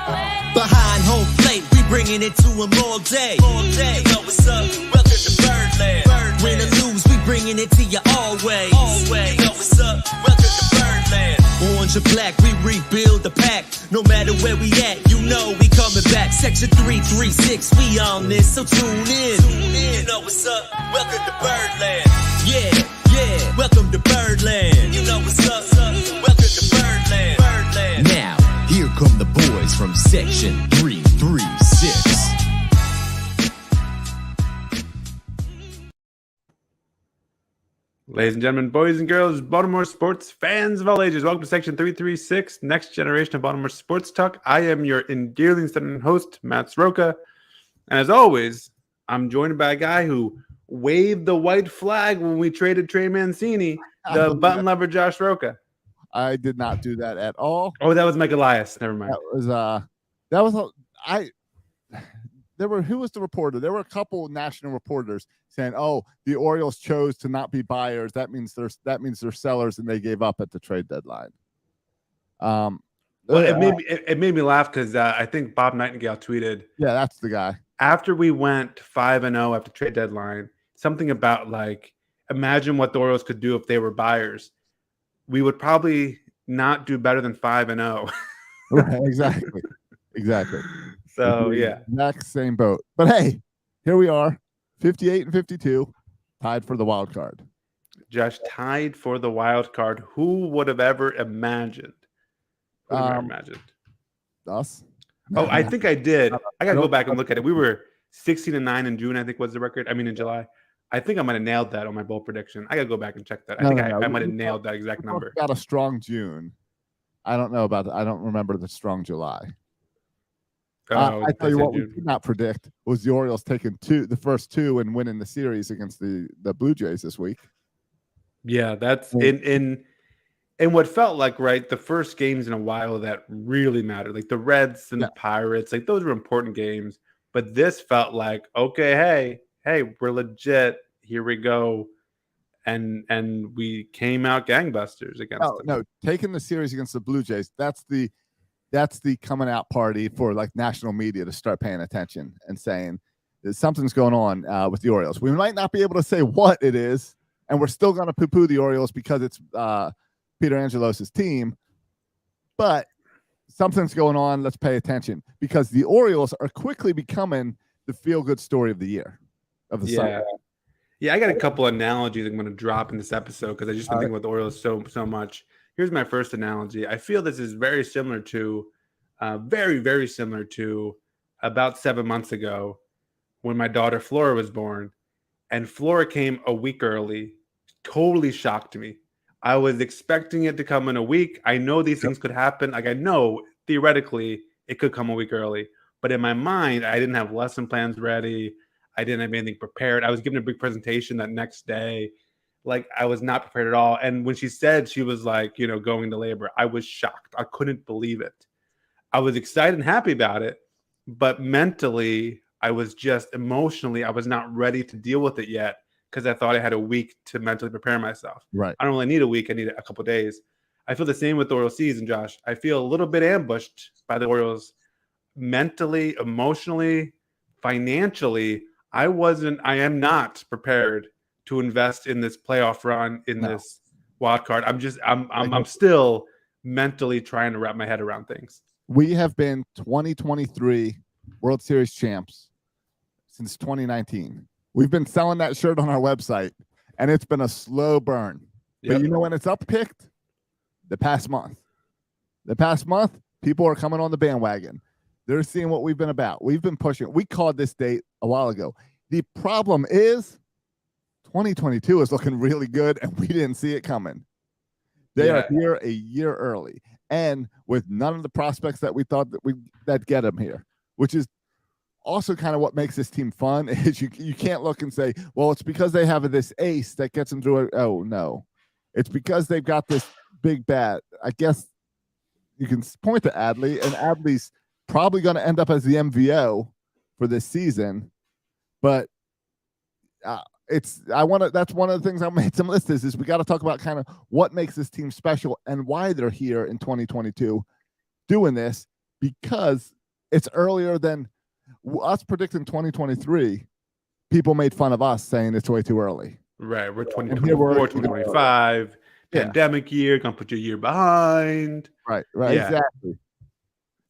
Behind home plate, we bringing it to them all day. You know what's up? Welcome to Birdland. Win or lose, we bringing it to you always. You know what's up? Welcome to Birdland. Orange or black, we rebuild the pack. No matter where we at, you know we coming back. Section 336, we on this, so tune in. You know what's up? Welcome to Birdland. Yeah, welcome to Birdland. You know what's up? Welcome to Birdland. Now, here come the boys from Section 336. Ladies and gentlemen, boys and girls, Baltimore sports fans of all ages, welcome to Section 336, next generation of Baltimore sports talk. I am your endearingly stunning host, Matt Sroka. And as always, I'm joined by a guy who waved the white flag when we traded Trey Mancini, the button lover Josh Roca. I did not do that at all. Oh, that was Mike Elias. Never mind. Who was the reporter? There were a couple national reporters saying, "Oh, the Orioles chose to not be buyers. That means they're sellers, and they gave up at the trade deadline." Well, it made me laugh because I think Bob Nightingale tweeted. Yeah, that's the guy. After we went 5-0 after trade deadline, something about like, imagine what the Orioles could do if they were buyers. We would probably not do better than 5-0. Right, exactly. So yeah, next same boat. But hey, here we are, 58 and 52, tied for the wild card. Josh, tied for the wild card. Who would have ever imagined? Us? Oh, I think I did. I gotta go back and look at it. We were 16-9 in June, I think was the record. I mean, in July. I think I might have nailed that on my bold prediction. I gotta go back and check that. I think I might have nailed that exact number. Got a strong June. I don't know about that. I don't remember the strong July. I tell you what, we did not predict was the Orioles taking the first two and winning the series against the Blue Jays this week. Yeah, that's in what felt like, right, the first games in a while that really mattered, like the Reds and the Pirates, like those were important games. But this felt like, okay, hey, we're legit. Here we go. And we came out gangbusters against them. No, taking the series against the Blue Jays, that's the coming out party for like national media to start paying attention and saying that something's going on with the Orioles. We might not be able to say what it is, and we're still going to poo-poo the Orioles because it's Peter Angelos' team, but something's going on. Let's pay attention because the Orioles are quickly becoming the feel-good story of the year of the summer. Yeah, I got a couple analogies I'm going to drop in this episode because I just been thinking about the Orioles so much. Here's my first analogy. I feel this is very similar to, very, very similar to about 7 months ago when my daughter Flora was born. And Flora came a week early, totally shocked me. I was expecting it to come in a week. I know these things could happen. Like I know theoretically it could come a week early. But in my mind, I didn't have lesson plans ready. I didn't have anything prepared. I was given a big presentation that next day. Like I was not prepared at all. And when she said she was like, going into labor, I was shocked. I couldn't believe it. I was excited and happy about it. But mentally, I was just emotionally, I was not ready to deal with it yet because I thought I had a week to mentally prepare myself. Right. I don't really need a week. I need a couple of days. I feel the same with the Orioles season, Josh. I feel a little bit ambushed by the Orioles mentally, emotionally, financially. I am not prepared to invest in this playoff run in this wild card. I'm still mentally trying to wrap my head around things. We have been 2023 World Series champs since 2019. We've been selling that shirt on our website, and it's been a slow burn. Yep. But you know when it's uppicked? The past month. The past month, people are coming on the bandwagon. They're seeing what we've been about. We've been pushing. We called this date a while ago. The problem is 2022 is looking really good, and we didn't see it coming. They are here a year early, and with none of the prospects that we thought that get them here, which is also kind of what makes this team fun. Is you can't look and say, well, it's because they have this ace that gets them through it. Oh no, it's because they've got this big bat. I guess you can point to Adley, and Adley's probably going to end up as the MVO for this season, but that's one of the things I made some lists is we got to talk about kind of what makes this team special and why they're here in 2022 doing this, because it's earlier than us predicting 2023. People made fun of us saying it's way too early. Right. We're And here 2024, we're, 2025, Yeah. pandemic year, gonna put you a year behind. Right, Yeah. exactly.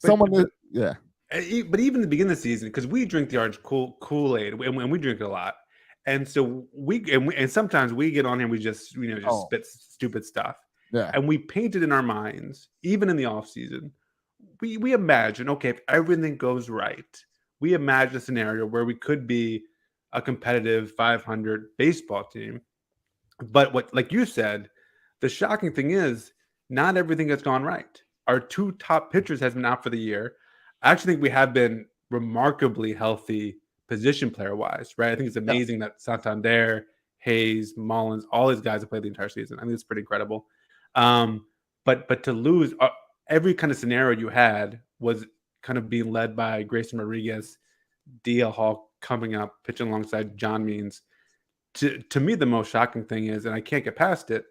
But Yeah. But even the beginning of the season, because we drink the orange Kool-Aid, and we drink it a lot, and so and sometimes we get on here and we just spit stupid stuff, Yeah. and we painted in our minds, even in the off season, we imagine, okay, if everything goes right, we imagine a scenario where we could be a competitive 500 baseball team. But what, like you said, the shocking thing is not everything has gone right. Our two top pitchers has been out for the year. I actually think we have been remarkably healthy position player wise, right? I think it's amazing that Santander, Hayes, Mullins, all these guys have played the entire season. I think it's pretty incredible. But to lose every kind of scenario you had was kind of being led by Grayson Rodriguez, DL Hall coming up, pitching alongside John Means. To me, the most shocking thing is, and I can't get past it,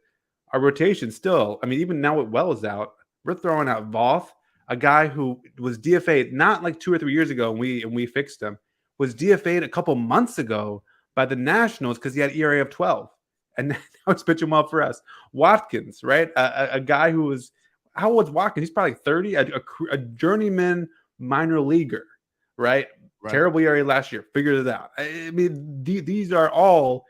our rotation still, I mean, even now with Wells out, we're throwing out Voth, a guy who was DFA'd not like 2 or 3 years ago, and we fixed him, was DFA'd a couple months ago by the Nationals because he had ERA of 12. And now he's pitching well for us. Watkins, right? A guy who was, how old was Watkins? He's probably 30, a journeyman minor leaguer, right? Terrible ERA last year. Figured it out. I mean, these are all,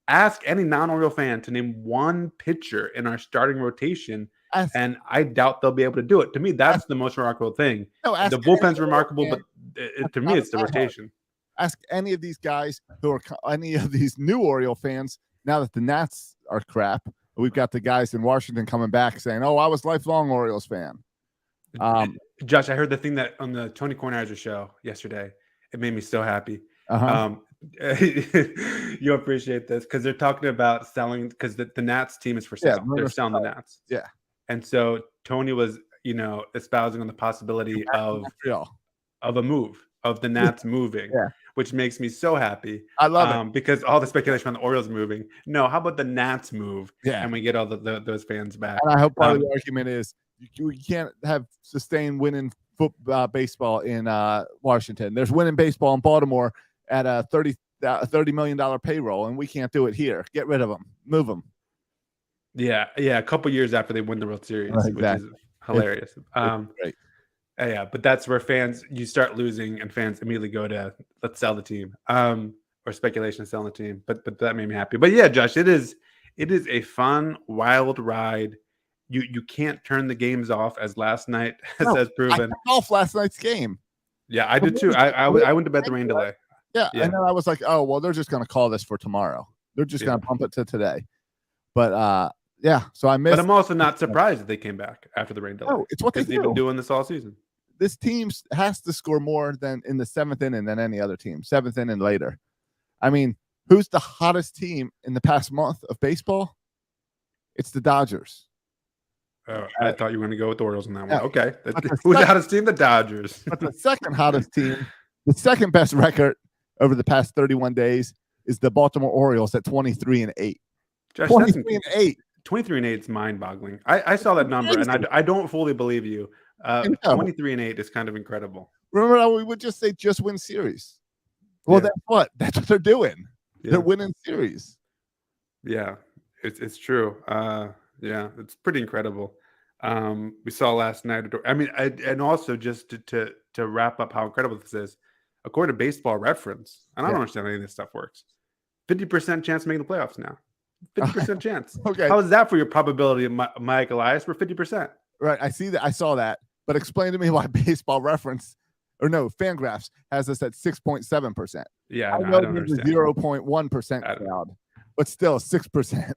ask any non-Oriole fan to name one pitcher in our starting rotation, and I doubt they'll be able to do it. To me, that's the most remarkable thing. The bullpen's remarkable, but to me, it's the rotation. Ask any of these guys who are any of these new Oriole fans, now that the Nats are crap, we've got the guys in Washington coming back saying, oh, I was lifelong Orioles fan. Josh, I heard the thing that on the Tony Kornheiser show yesterday. It made me so happy. You appreciate this because they're talking about selling, because the Nats team is for sale. They're selling the Nats. Yeah. And so Tony was, espousing on the possibility of a move, of the Nats moving, which makes me so happy. I love it. Because all the speculation on the Orioles moving. No, how about the Nats move? Yeah. And we get all those fans back. And I hope part of the argument is you can't have sustained winning baseball in Washington. There's winning baseball in Baltimore at a $30 million payroll, and we can't do it here. Get rid of them. Move them. Yeah. A couple years after they win the World Series, which is hilarious. It's great. Yeah, but that's where you start losing, and fans immediately go to let's sell the team, or speculation of selling the team. But that made me happy. But yeah, Josh, it is a fun, wild ride. You can't turn the games off, as last night has proven. I turned off last night's game. Yeah, I did too. I went to bed the rain delay. Yeah, and then I was like, oh well, they're just going to call this for tomorrow. They're just going to pump it to today. But so I missed. But I'm also not surprised that they came back after the rain delay. Oh, it's what they've been doing this all season. This team has to score more than in the 7th inning than any other team. 7th inning later. I mean, who's the hottest team in the past month of baseball? It's the Dodgers. Oh, I thought you were going to go with the Orioles on that one. Okay. Who's the hottest team? The Dodgers. But the second hottest team, the second best record over the past 31 days is the Baltimore Orioles at 23-8. Josh, 23-8. 23-8 is mind-boggling. I saw that number, and I don't fully believe you. 23-8 is kind of incredible. Remember how we would just say just win series? Well, that's what they're doing. Yeah. They're winning series. Yeah, it's true. Yeah, it's pretty incredible. We saw last night. I mean, and also just to wrap up how incredible this is, according to Baseball Reference, and I don't understand how any of this stuff works. 50% chance of making the playoffs now. 50% chance. Okay. How is that for your probability of Mike Elias? We're 50%. Right. I see that. I saw that. But explain to me why Baseball Reference, or no, Fangraphs has us at 6.7%. Yeah, I know there's a 0.1% crowd, but still 6%.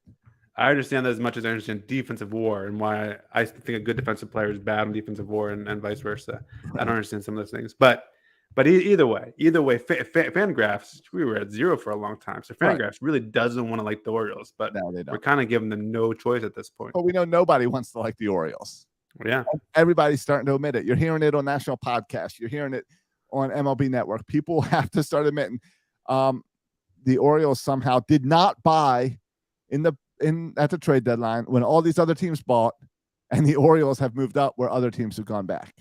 I understand that as much as I understand defensive WAR and why I think a good defensive player is bad in defensive WAR and vice versa. Right. I don't understand some of those things, but either way, Fangraphs, we were at 0 for a long time. So Fangraphs really doesn't want to like the Orioles, but we're kind of giving them no choice at this point. Well, we know nobody wants to like the Orioles. Yeah. Everybody's starting to admit it. You're hearing it on national podcasts. You're hearing it on MLB Network. People have to start admitting the Orioles somehow did not buy at the trade deadline when all these other teams bought, and the Orioles have moved up where other teams have gone back.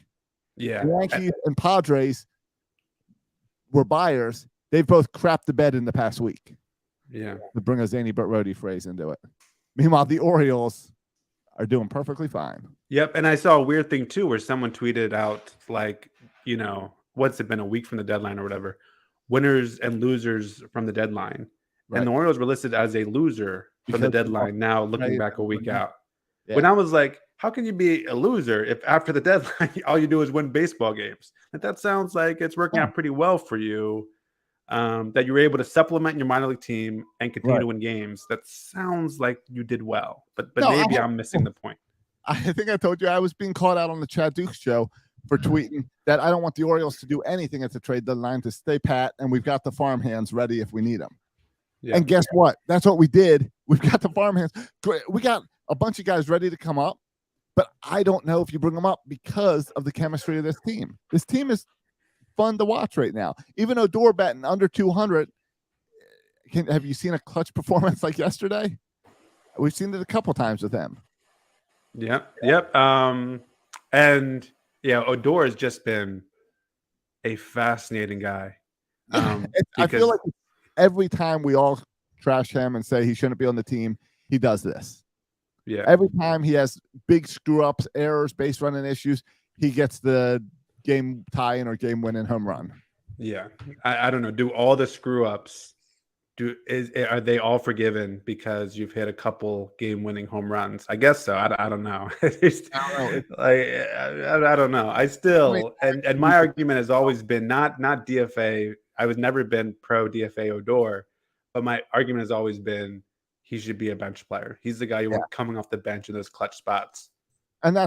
Yeah. The Yankees and Padres were buyers. They've both crapped the bed in the past week. Yeah. To bring a Zany Brody phrase into it. Meanwhile, the Orioles are doing perfectly fine. Yep. And I saw a weird thing too, where someone tweeted out, like, what's it been, a week from the deadline or whatever, winners and losers from the deadline. Right. And the Orioles were listed as a loser from the deadline. Now looking back a week out, when I was like, how can you be a loser if after the deadline all you do is win baseball games? That sounds like it's working out pretty well for you. That you were able to supplement your minor league team and continue to win games. That sounds like you did well, but maybe I'm missing the point. I think I told you I was being called out on the Chad Dukes show for tweeting that I don't want the Orioles to do anything at the trade deadline, to stay pat, and we've got the farm hands ready if we need them. Yeah. And guess what? That's what we did. We've got the farm hands. We got a bunch of guys ready to come up, but I don't know if you bring them up because of the chemistry of this team. This team is fun to watch right now. Even Odor batting under 200. Have you seen a clutch performance like yesterday? We've seen it a couple times with him. Yep. And yeah, Odor has just been a fascinating guy. I feel like every time we all trash him and say he shouldn't be on the team, he does this. Yeah. Every time he has big screw ups, errors, base running issues, he gets the game tie-in or game winning home run. Yeah. I don't know. Do all the screw ups, are they all forgiven because you've hit a couple game winning home runs? I guess so. I don't know. I don't know. I still, and my argument has always been not DFA. I was never been pro DFA Odor, but my argument has always been he should be a bench player. He's the guy you want coming off the bench in those clutch spots. And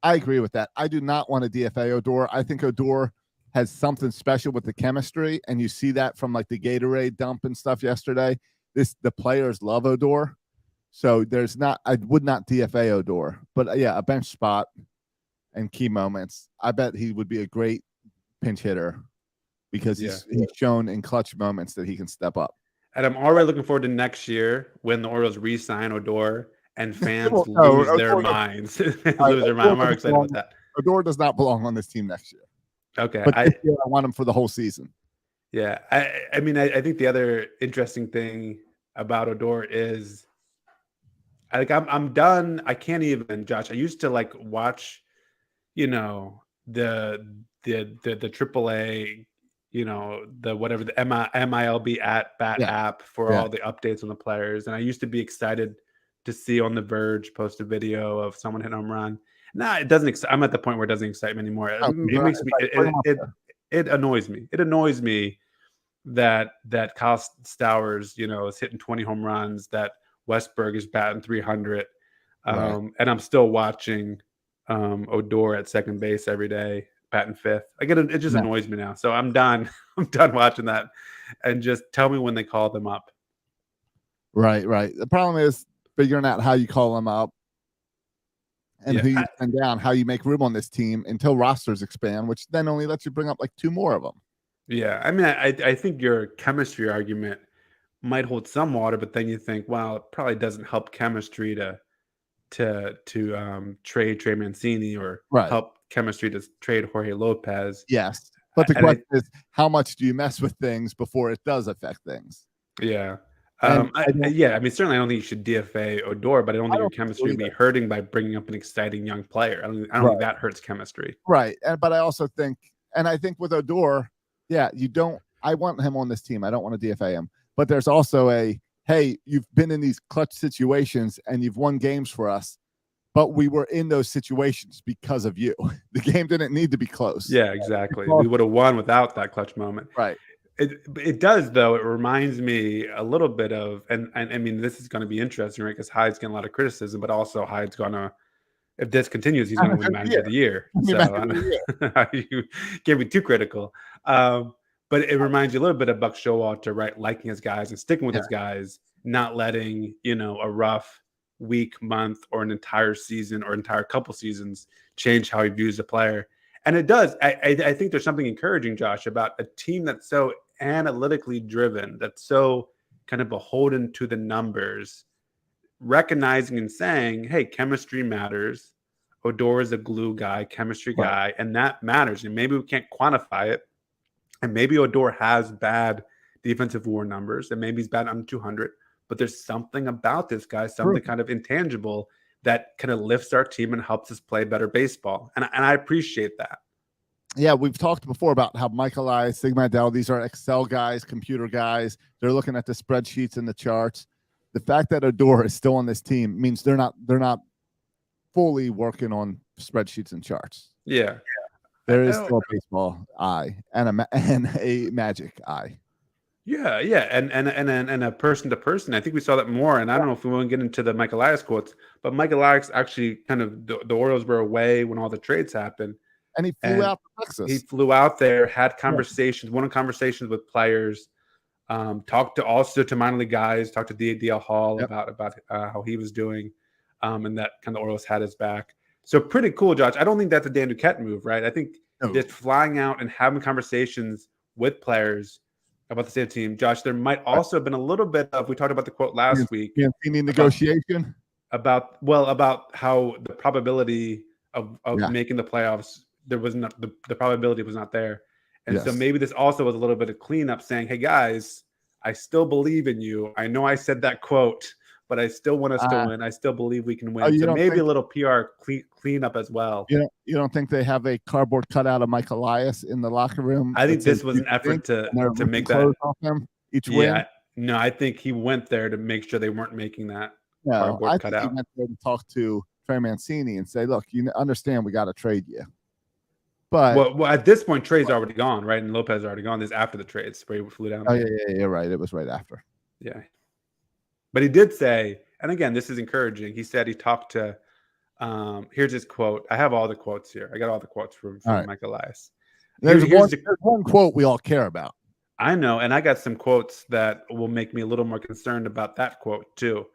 I agree with that. I do not want a DFA Odor. I think Odor has something special with the chemistry, and you see that from like the Gatorade dump and stuff yesterday. The players love Odor, so I would not DFA Odor, but a bench spot and key moments. I bet he would be a great pinch hitter because he's shown in clutch moments that he can step up. And I'm already looking forward to next year when the Orioles re-sign Odor and fans lose their minds. I'm already excited about that. Odor does not belong on this team next year. Okay. But I want him for the whole season. Yeah. I mean, I think the other interesting thing about Odor is I'm done. I can't even, Josh. I used to watch, the AAA, the whatever, the MILB app for all the updates on the players. And I used to be excited to see On the Verge post a video of someone hitting a home run. No, it doesn't. I'm at the point where it doesn't excite me anymore. It makes me. It annoys me. It annoys me that Kyle Stowers, is hitting 20 home runs. That Westberg is batting 300, and I'm still watching Odor at second base every day, batting fifth. It just annoys me now. So I'm done. I'm done watching that, and just tell me when they call them up. Right. The problem is figuring out how you call them up. And who you send down, how you make room on this team until rosters expand, which then only lets you bring up like two more of them. Yeah, I mean, I think your chemistry argument might hold some water, but then you think, well, it probably doesn't help chemistry to trade Trey Mancini or help chemistry to trade Jorge Lopez. Yes, but the question is, how much do you mess with things before it does affect things? Yeah. I mean, certainly I don't think you should DFA Odor, but I don't think your chemistry would be hurting by bringing up an exciting young player. I don't think that hurts chemistry. Right. But I also think, with Odor, I want him on this team. I don't want to DFA him. But there's also hey, you've been in these clutch situations and you've won games for us, but we were in those situations because of you. The game didn't need to be close. Yeah, exactly. We would have won without that clutch moment. Right. It does, though. It reminds me a little bit of, and I mean, this is going to be interesting, right? Because Hyde's getting a lot of criticism, but also Hyde's going to, if this continues, he's going to win Manager of the Year. So you can't be too critical. But it reminds you a little bit of Buck Showalter, right? Liking his guys and sticking with his guys, not letting, a rough week, month, or an entire season or entire couple seasons change how he views the player. And it does. I think there's something encouraging, Josh, about a team that's so analytically driven, that's so kind of beholden to the numbers, recognizing and saying, hey, chemistry matters. Odor is a glue guy, chemistry guy, and that matters. And maybe we can't quantify it. And maybe Odor has bad defensive WAR numbers, and maybe he's bad under 200. But there's something about this guy, something kind of intangible that kind of lifts our team and helps us play better baseball. And I appreciate that. Yeah, we've talked before about how Mike Elias, Sigma Dell, these are Excel guys, computer guys. They're looking at the spreadsheets and the charts. The fact that Odor is still on this team means they're not fully working on spreadsheets and charts. Yeah. There is still a baseball eye and a magic eye. Yeah, and a person to person. I think we saw that more. And I don't know if we want to get into the Mike Elias quotes, but Mike Elias actually kind of the Orioles were away when all the trades happened. And he flew out to Texas. He flew out there, had conversations, one on conversations with players, talked to minor league guys, talked to DL Hall about how he was doing, and that kind of Orioles had his back. So pretty cool, Josh. I don't think that's a Dan Duquette move, right? I think just flying out and having conversations with players about the same team. Josh, there might also have been a little bit of, we talked about the quote last week. Mancini negotiation? About how the probability of making the playoffs, there was not the probability was not there. And so maybe this also was a little bit of cleanup saying, hey guys, I still believe in you. I know I said that quote, but I still want us to win. I still believe we can win. So maybe a little PR cleanup as well. You don't think they have a cardboard cutout of Mike Elias in the locker room? I think this was an effort to make that off him each win. No, I think he went there to make sure they weren't making that cardboard cutout. I think he went there to talk to Trey Mancini and say, look, you understand we got to trade you. But well, at this point, Trey's already gone, right? And Lopez is already gone. This is after the trades where he flew down. Oh, yeah, right. It was right after. Yeah. But he did say, and again, this is encouraging. He said he talked to, here's his quote. I have all the quotes here. I got all the quotes from Mike Elias. There's one quote we all care about. I know. And I got some quotes that will make me a little more concerned about that quote too.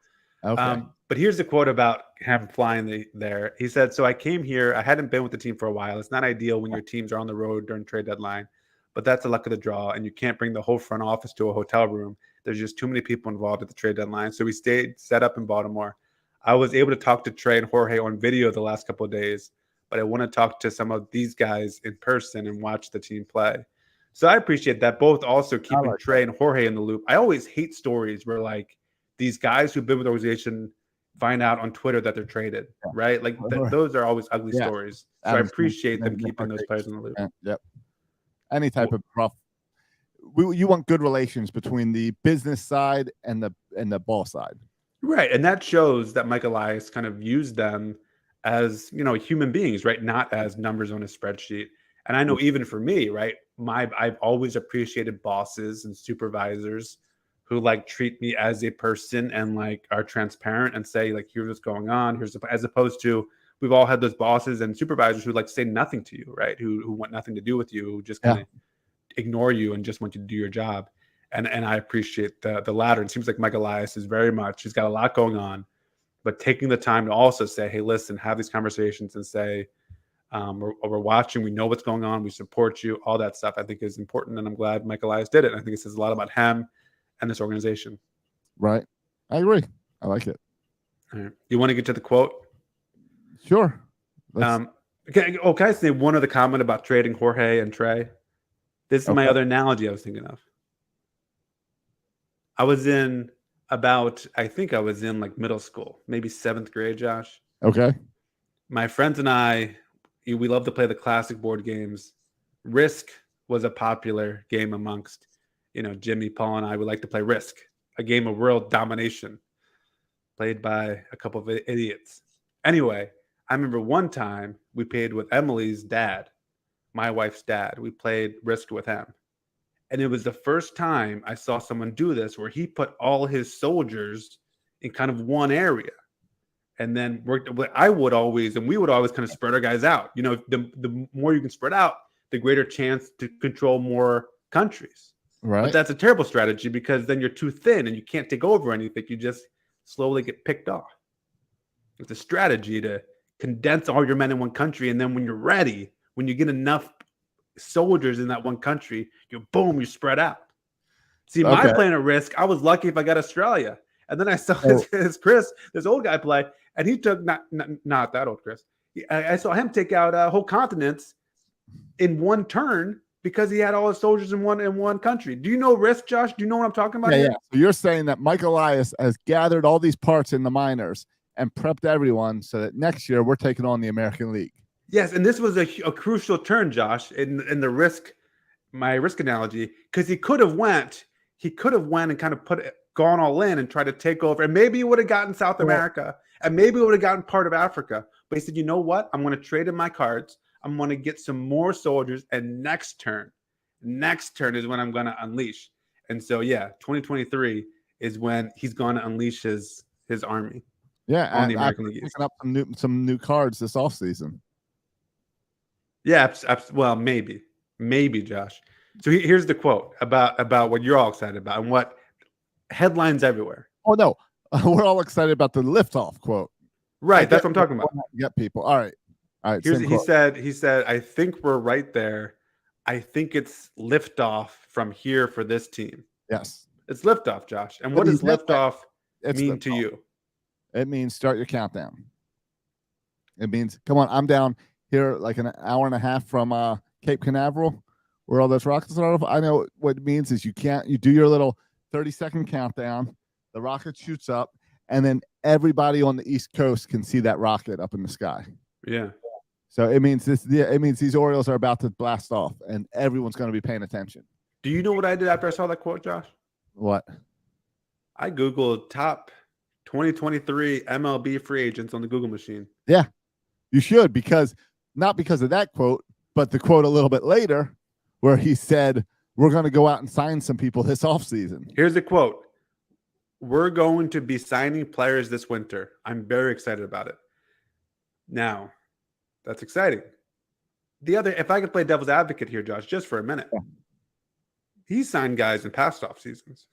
Okay. But here's the quote about him flying there. He said, so I came here. I hadn't been with the team for a while. It's not ideal when your teams are on the road during trade deadline, but that's the luck of the draw. And you can't bring the whole front office to a hotel room. There's just too many people involved at the trade deadline. So we stayed set up in Baltimore. I was able to talk to Trey and Jorge on video the last couple of days, but I want to talk to some of these guys in person and watch the team play. So I appreciate that. Both also keeping Trey and Jorge in the loop. I always hate stories where like these guys who've been with the organization find out on Twitter that they're traded, right? Like those are always ugly stories. So I appreciate them keeping those players in the loop. Yep. Any type of you want good relations between the business side and the ball side. Right. And that shows that Mike Elias kind of used them as, human beings, right? Not as numbers on a spreadsheet. And I know even for me, right, I've always appreciated bosses and supervisors who like treat me as a person and like are transparent and say like, here's what's going on. As opposed to we've all had those bosses and supervisors who like say nothing to you, right? Who want nothing to do with you, who just kind of ignore you and just want you to do your job. And I appreciate the latter. It seems like Mike Elias is he's got a lot going on, but taking the time to also say, hey, listen, have these conversations and say, we're watching, we know what's going on, we support you, all that stuff I think is important. And I'm glad Mike Elias did it. I think it says a lot about him and this organization. Right. I agree. I like it. All right. You want to get to the quote? Sure. Can I say one other comment about trading Jorge and Trey? This is my other analogy I was thinking of. I think I was in like middle school, maybe 7th grade, Josh. Okay. My friends and I, we love to play the classic board games. Risk was a popular game amongst, Jimmy, Paul, and I would like to play Risk, a game of world domination played by a couple of idiots. Anyway, I remember one time we played with Emily's dad, my wife's dad. We played Risk with him. And it was the first time I saw someone do this where he put all his soldiers in kind of one area. And then we would always kind of spread our guys out. The more you can spread out, the greater chance to control more countries. Right. But that's a terrible strategy because then you're too thin and you can't take over anything. You just slowly get picked off. It's a strategy to condense all your men in one country. And then when you're ready, when you get enough soldiers in that one country, you spread out. See, my plan of Risk, I was lucky if I got Australia. And then I saw this old guy play, and he took not that old Chris. I saw him take out whole continents in one turn because he had all his soldiers in one country. Do you know Risk, Josh? Do you know what I'm talking about? Yeah. So you're saying that Mike Elias has gathered all these parts in the minors and prepped everyone so that next year we're taking on the American League. Yes, and this was a crucial turn, Josh, in the my Risk analogy, because he could have went and kind of gone all in and tried to take over, and maybe he would have gotten South America, and maybe he would have gotten part of Africa. But he said, you know what? I'm going to trade in my cards. I'm going to get some more soldiers, and next turn is when I'm going to unleash. And so, yeah, 2023 is when he's going to unleash his army. Yeah, on the American League. Picking up some new cards this offseason. Yeah, well, maybe, Josh. So here's the quote about what you're all excited about and what headlines everywhere. Oh no, we're all excited about the liftoff quote. Right, that's what I'm talking about. Get people. All right. He said, I think we're right there. I think it's liftoff from here for this team. Yes, it's liftoff, Josh. And what does liftoff mean to you? It means start your countdown. It means, come on, I'm down here like an hour and a half from Cape Canaveral, where all those rockets are. I know what it means is you do your little 30-second countdown. The rocket shoots up, and then everybody on the East Coast can see that rocket up in the sky. Yeah. So it means these Orioles are about to blast off, and everyone's going to be paying attention. Do you know what I did after I saw that quote, Josh? What? I Googled top 2023 MLB free agents on the Google machine. Yeah, you should, not because of that quote, but the quote a little bit later where he said, we're going to go out and sign some people this offseason. Here's the quote. We're going to be signing players this winter. I'm very excited about it. Now, that's exciting. If I could play devil's advocate here, Josh, just for a minute. Yeah. He signed guys in past off seasons.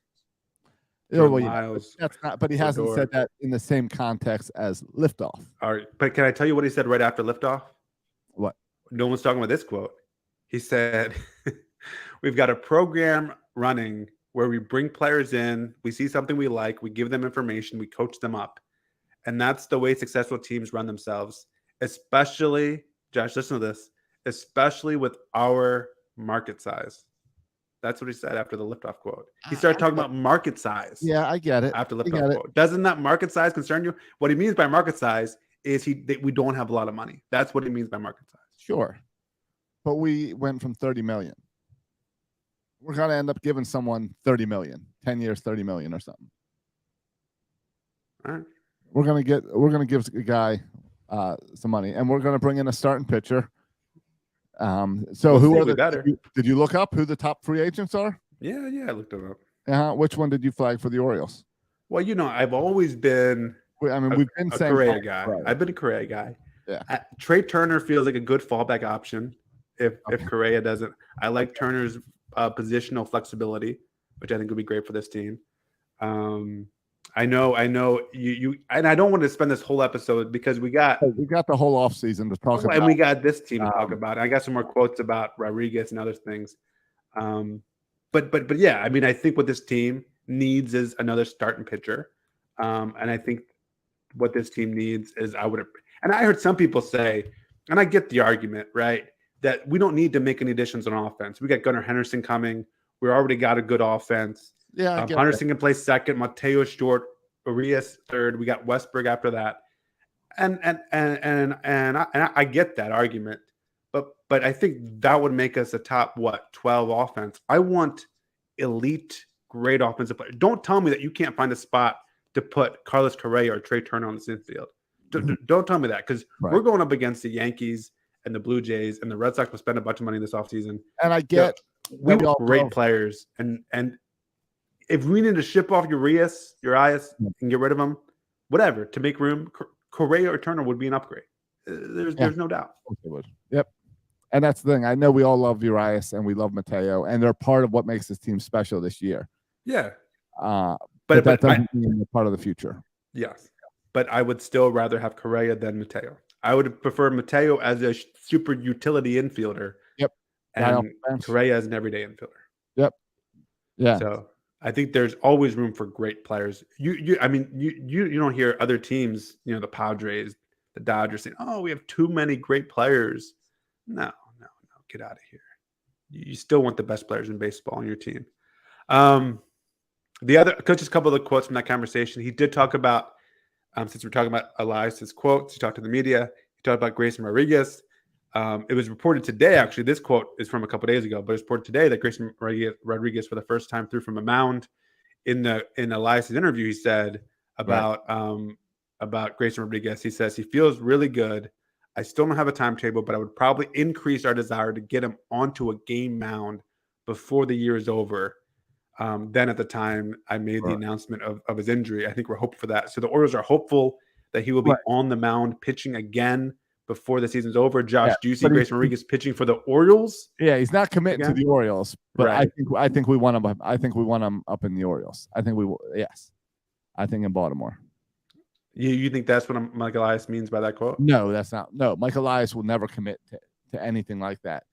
Miles, that's not, but he hasn't said that in the same context as liftoff. All right, but can I tell you what he said right after liftoff? What? No one's talking about this quote. He said, we've got a program running where we bring players in, we see something we like, we give them information, we coach them up. And that's the way successful teams run themselves, especially, Josh, listen to this, especially with our market size. That's what he said after the liftoff quote. He started talking about market size. Yeah, I get it. After liftoff quote. Doesn't that market size concern you? What he means by market size is we don't have a lot of money. That's what he means by market size. Sure. But we went from 30 million. We're going to end up giving someone 30 million, 10 years, 30 million or something. All right. We're going to give a guy some money, and we're going to bring in a starting pitcher. So who are better? Did you look up who the top free agents are? Yeah, I looked them up. Which one did you flag for the Orioles? Well, I've always been. We've been saying Correa guy. Right. I've been a Correa guy. Yeah. Trey Turner feels like a good fallback option if Correa doesn't. I like Turner's positional flexibility, which I think would be great for this team. I know you, and I don't want to spend this whole episode because we got the whole offseason to talk about, and we got this team to talk about. I got some more quotes about Rodriguez and other things. But yeah, I mean, I think what this team needs is another starting pitcher, and I think what this team needs is and I heard some people say, and I get the argument, right, that we don't need to make any additions on offense. We got Gunnar Henderson coming. We already got a good offense. Yeah, Henderson can play second. Mateo short. Urias third. We got Westberg after that, and I get that argument, but I think that would make us a top 12 offense. I want elite, great offensive players. Don't tell me that you can't find a spot to put Carlos Correa or Trey Turner on this infield. Don't tell me that because we're going up against the Yankees and the Blue Jays, and the Red Sox will spend a bunch of money this offseason. And I get we have great players, and if we need to ship off Urias and get rid of him, whatever, to make room, Correa or Turner would be an upgrade. There's no doubt. Yep. And that's the thing. I know we all love Urias and we love Mateo, and they're part of what makes this team special this year. Yeah. But that doesn't mean they're part of the future. Yes. But I would still rather have Correa than Mateo. I would prefer Mateo as a super utility infielder. Yep. And Correa as an everyday infielder. Yep. Yeah. So I think there's always room for great players. You don't hear other teams, the Padres, the Dodgers saying, "Oh, we have too many great players." No, get out of here. You still want the best players in baseball on your team. The other, just a couple of the quotes from that conversation. He did talk about, since we're talking about Elias's quotes, he talked to the media. He talked about Grayson Rodriguez. It was reported today, actually, this quote is from a couple of days ago, but it's reported today that Grayson Rodriguez for the first time threw from a mound. In Elias's interview, he said about Grayson Rodriguez, he says he feels really good. I still don't have a timetable, but I would probably increase our desire to get him onto a game mound before the year is over. Then at the time I made the announcement of his injury, I think we're hoping for that. So the Orioles are hopeful that he will be on the mound pitching again before the season's over. Josh, do you see Grayson Rodriguez pitching for the Orioles? Yeah, he's not committing to the Orioles, but I think we want him. I think we want him up in the Orioles. I think I think in Baltimore. You think that's what Mike Elias means by that quote? No, that's not. No, Mike Elias will never commit to anything like that.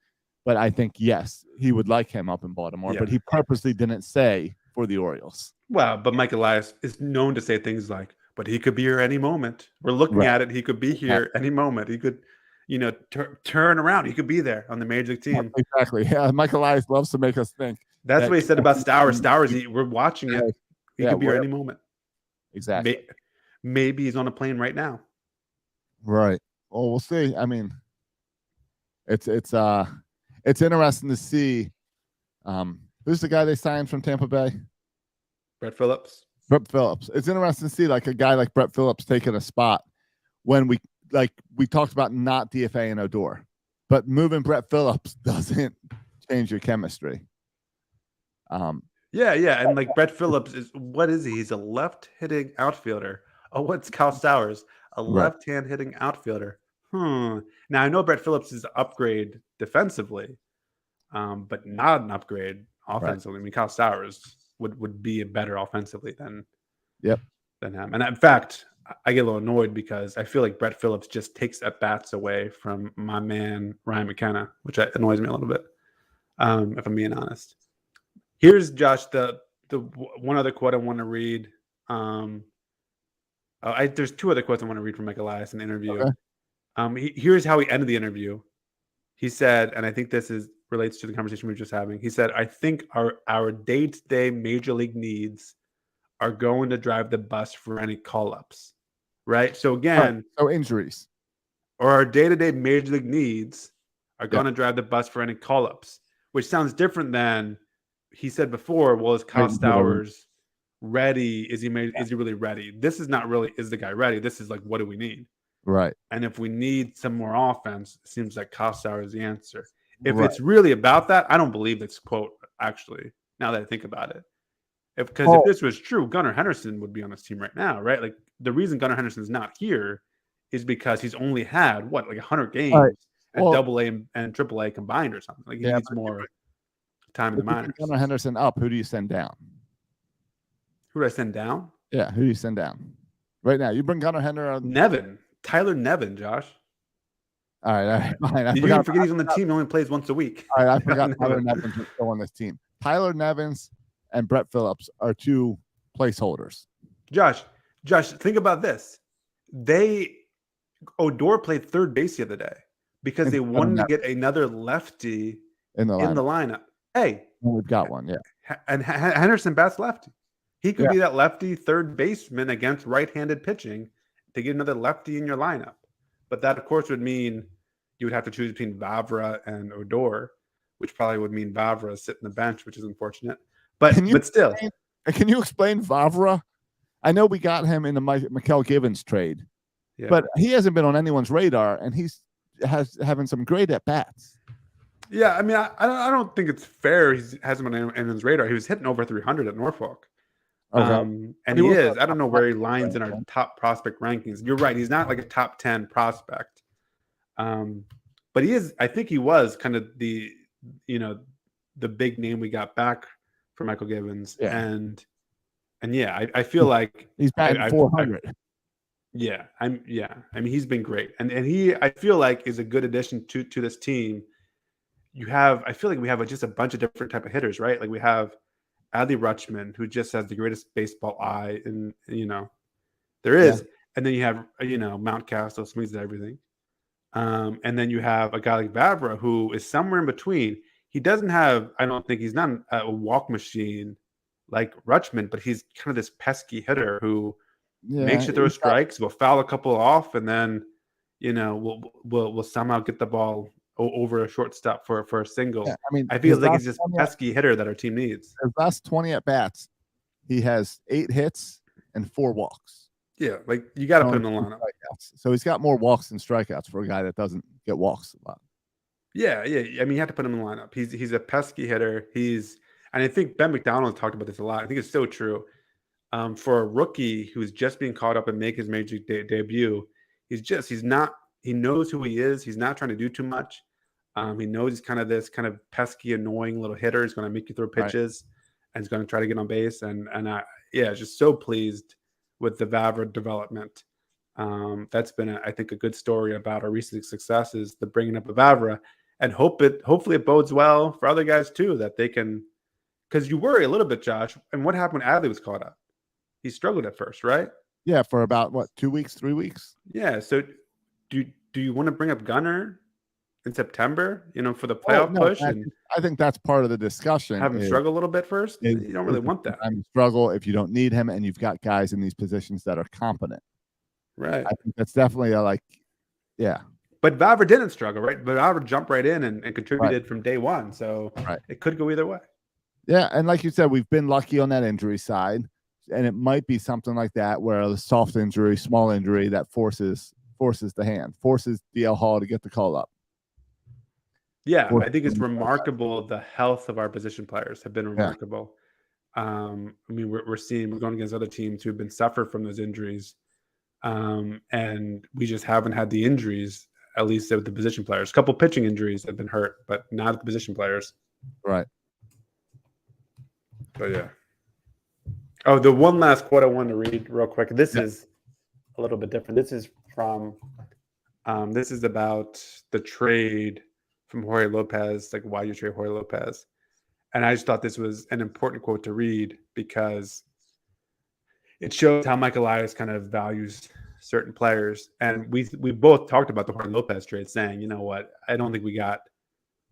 But I think, yes, he would like him up in Baltimore, but he purposely didn't say for the Orioles. Well, but Mike Elias is known to say things like, but he could be here any moment. We're looking at it. He could be here any moment. He could, turn around. He could be there on the major league team. Exactly. Yeah, Mike Elias loves to make us think. That's what he said about Stowers. Stowers, we're watching it. He could be here any moment. Exactly. Maybe he's on a plane right now. Right. Well, we'll see. I mean, it's interesting to see. Who's the guy they signed from Tampa Bay? Brett Phillips. It's interesting to see like a guy like Brett Phillips taking a spot when we talked about not DFA and Odor, but moving Brett Phillips doesn't change your chemistry. Yeah, and like Brett Phillips what is he? He's a left-hitting outfielder. Oh, what's Kyle Stowers? A left-hand hitting outfielder. Now I know Brett Phillips is an upgrade defensively, but not an upgrade offensively. I mean, Kyle Stowers would be better offensively than him. And in fact, I get a little annoyed because I feel like Brett Phillips just takes at bats away from my man Ryan McKenna, which annoys me a little bit, if I'm being honest. Here's Josh the one other quote I want to read. There's two other quotes I want to read from Mike Elias in the interview. Okay. Here's how he ended the interview. He said, and I think this relates to the conversation we were just having. He said, "I think our day-to-day major league needs are going to drive the bus for any call-ups." Right? So again, so injuries. Or our day-to-day major league needs are going to drive the bus for any call-ups, which sounds different than he said before. Well, is Kyle Stowers ready? Is he really ready? This is not really, is the guy ready? This is like, what do we need? Right. And if we need some more offense, it seems like Kyle Stowers is the answer. If it's really about that, I don't believe this quote, actually, now that I think about it. If this was true, Gunnar Henderson would be on this team right now, right? Like the reason Gunnar Henderson is not here is because he's only had, 100 games at AA and AAA combined or something. Like he needs more time in the minors. Gunnar Henderson up, who do you send down? Who do I send down? Yeah, who do you send down? Right now, you bring Gunnar Henderson. Tyler Nevin, Josh. All right, fine. You even forget he's on the team. He only plays once a week. All right, I forgot Tyler Nevins is still on this team. Tyler Nevins and Brett Phillips are two placeholders. Josh, think about this. Odor played third base the other day because they wanted to get another lefty in the lineup. Hey, we've got one, yeah. And Henderson bats lefty. He could be that lefty third baseman against right-handed pitching to get another lefty in your lineup. But that, of course, would mean you would have to choose between Vavra and Odor, which probably would mean Vavra sitting the bench, which is unfortunate. But still. Can you explain Vavra? I know we got him in the Mikael Givens trade, but he hasn't been on anyone's radar, and he's having some great at-bats. Yeah, I mean, I don't think it's fair he hasn't been on anyone's radar. He was hitting over 300 at Norfolk. Okay. And he is. I don't know where he lines in our top prospect rankings. You're right. He's not like a top 10 prospect. But he is. I think he was kind of the big name we got back for Michael Givens. Yeah. And I feel like he's batting 400. I mean, he's been great. And he, I feel like, is a good addition to this team. I feel like we have just a bunch of different type of hitters, right? Like we have Adley Rutschman, who just has the greatest baseball eye, and there is. And then you have, Mountcastle, Smith, everything. And then you have a guy like Vavra, who is somewhere in between. He doesn't have, I don't think he's not a walk machine like Rutschman, but he's kind of this pesky hitter who makes you throw strikes, will foul a couple off, and then, will somehow get the ball over a shortstop for a single. Yeah, I mean, I feel like he's this pesky hitter that our team needs. His last 20 at bats, he has 8 hits and 4 walks. Yeah, like you got to put him in the lineup. So he's got more walks than strikeouts for a guy that doesn't get walks a lot. Yeah. I mean, you have to put him in the lineup. He's a pesky hitter. And I think Ben McDonald talked about this a lot. I think it's so true. For a rookie who's just being caught up and make his major league debut, he knows who he is. He's not trying to do too much. He knows he's kind of this kind of pesky, annoying little hitter. He's going to make you throw pitches, and he's going to try to get on base. And just so pleased with the Vavra development. That's been, I think, a good story about our recent successes, the bringing up of Vavra, and hopefully it bodes well for other guys too, that they can, because you worry a little bit, Josh. And what happened when Adley was caught up? He struggled at first, right? Yeah, for about 2 weeks, 3 weeks. Yeah. So do you want to bring up Gunnar in September, for the playoff push? I think that's part of the discussion. Have him struggle a little bit first. You don't really want that. Struggle if you don't need him and you've got guys in these positions that are competent. Right. I think that's definitely yeah. But Vavra didn't struggle, right? But Vavra jumped right in and contributed from day one. So it could go either way. Yeah, and like you said, we've been lucky on that injury side. And it might be something like that where a soft injury, small injury that forces the hand, forces DL Hall to get the call up. Yeah, I think it's remarkable. The health of our position players have been remarkable. I mean, we're going against other teams who've been suffered from those injuries. And we just haven't had the injuries, at least with the position players. A couple pitching injuries have been hurt, but not the position players. Right. But yeah. Oh, the one last quote I wanted to read real quick. This is a little bit different. This is from this is about the trade from Jorge Lopez, like why you trade Jorge Lopez. And I just thought this was an important quote to read because it shows how Mike Elias kind of values certain players. And we both talked about the Jorge Lopez trade, saying, you know what, I don't think we got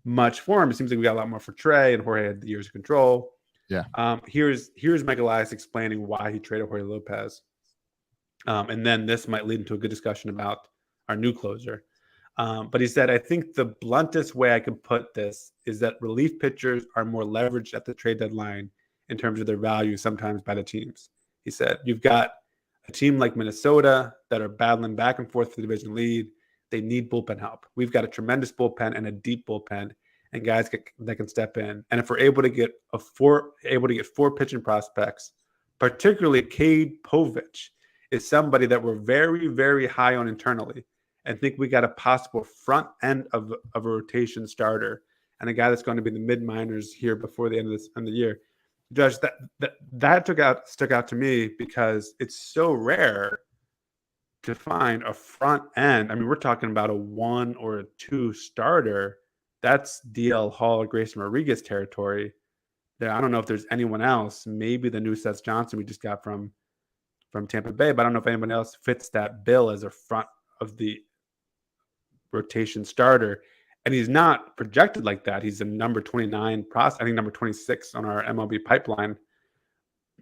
much for him. It seems like we got a lot more for Trey, and Jorge had the years of control. Yeah. Here's Mike Elias explaining why he traded Jorge Lopez. And then this might lead into a good discussion about our new closer. But he said, I think the bluntest way I can put this is that relief pitchers are more leveraged at the trade deadline in terms of their value sometimes by the teams. He said, you've got a team like Minnesota that are battling back and forth for the division lead. They need bullpen help. We've got a tremendous bullpen and a deep bullpen, and guys that can step in. And if we're able to get four pitching prospects, particularly Cade Povich is somebody that we're very, very high on internally, and think we got a possible front end of a rotation starter and a guy that's going to be in the mid minors here before the end of the year. Josh, that stuck out to me because it's so rare to find a front end. I mean, we're talking about a 1 or a 2 starter. That's DL Hall, Grayson Rodriguez territory. There, I don't know if there's anyone else. Maybe the new Seth Johnson we just got from Tampa Bay, but I don't know if anyone else fits that bill as a front of the rotation starter. And he's not projected like that. He's a number 29 prospect. I think number 26 on our MLB pipeline.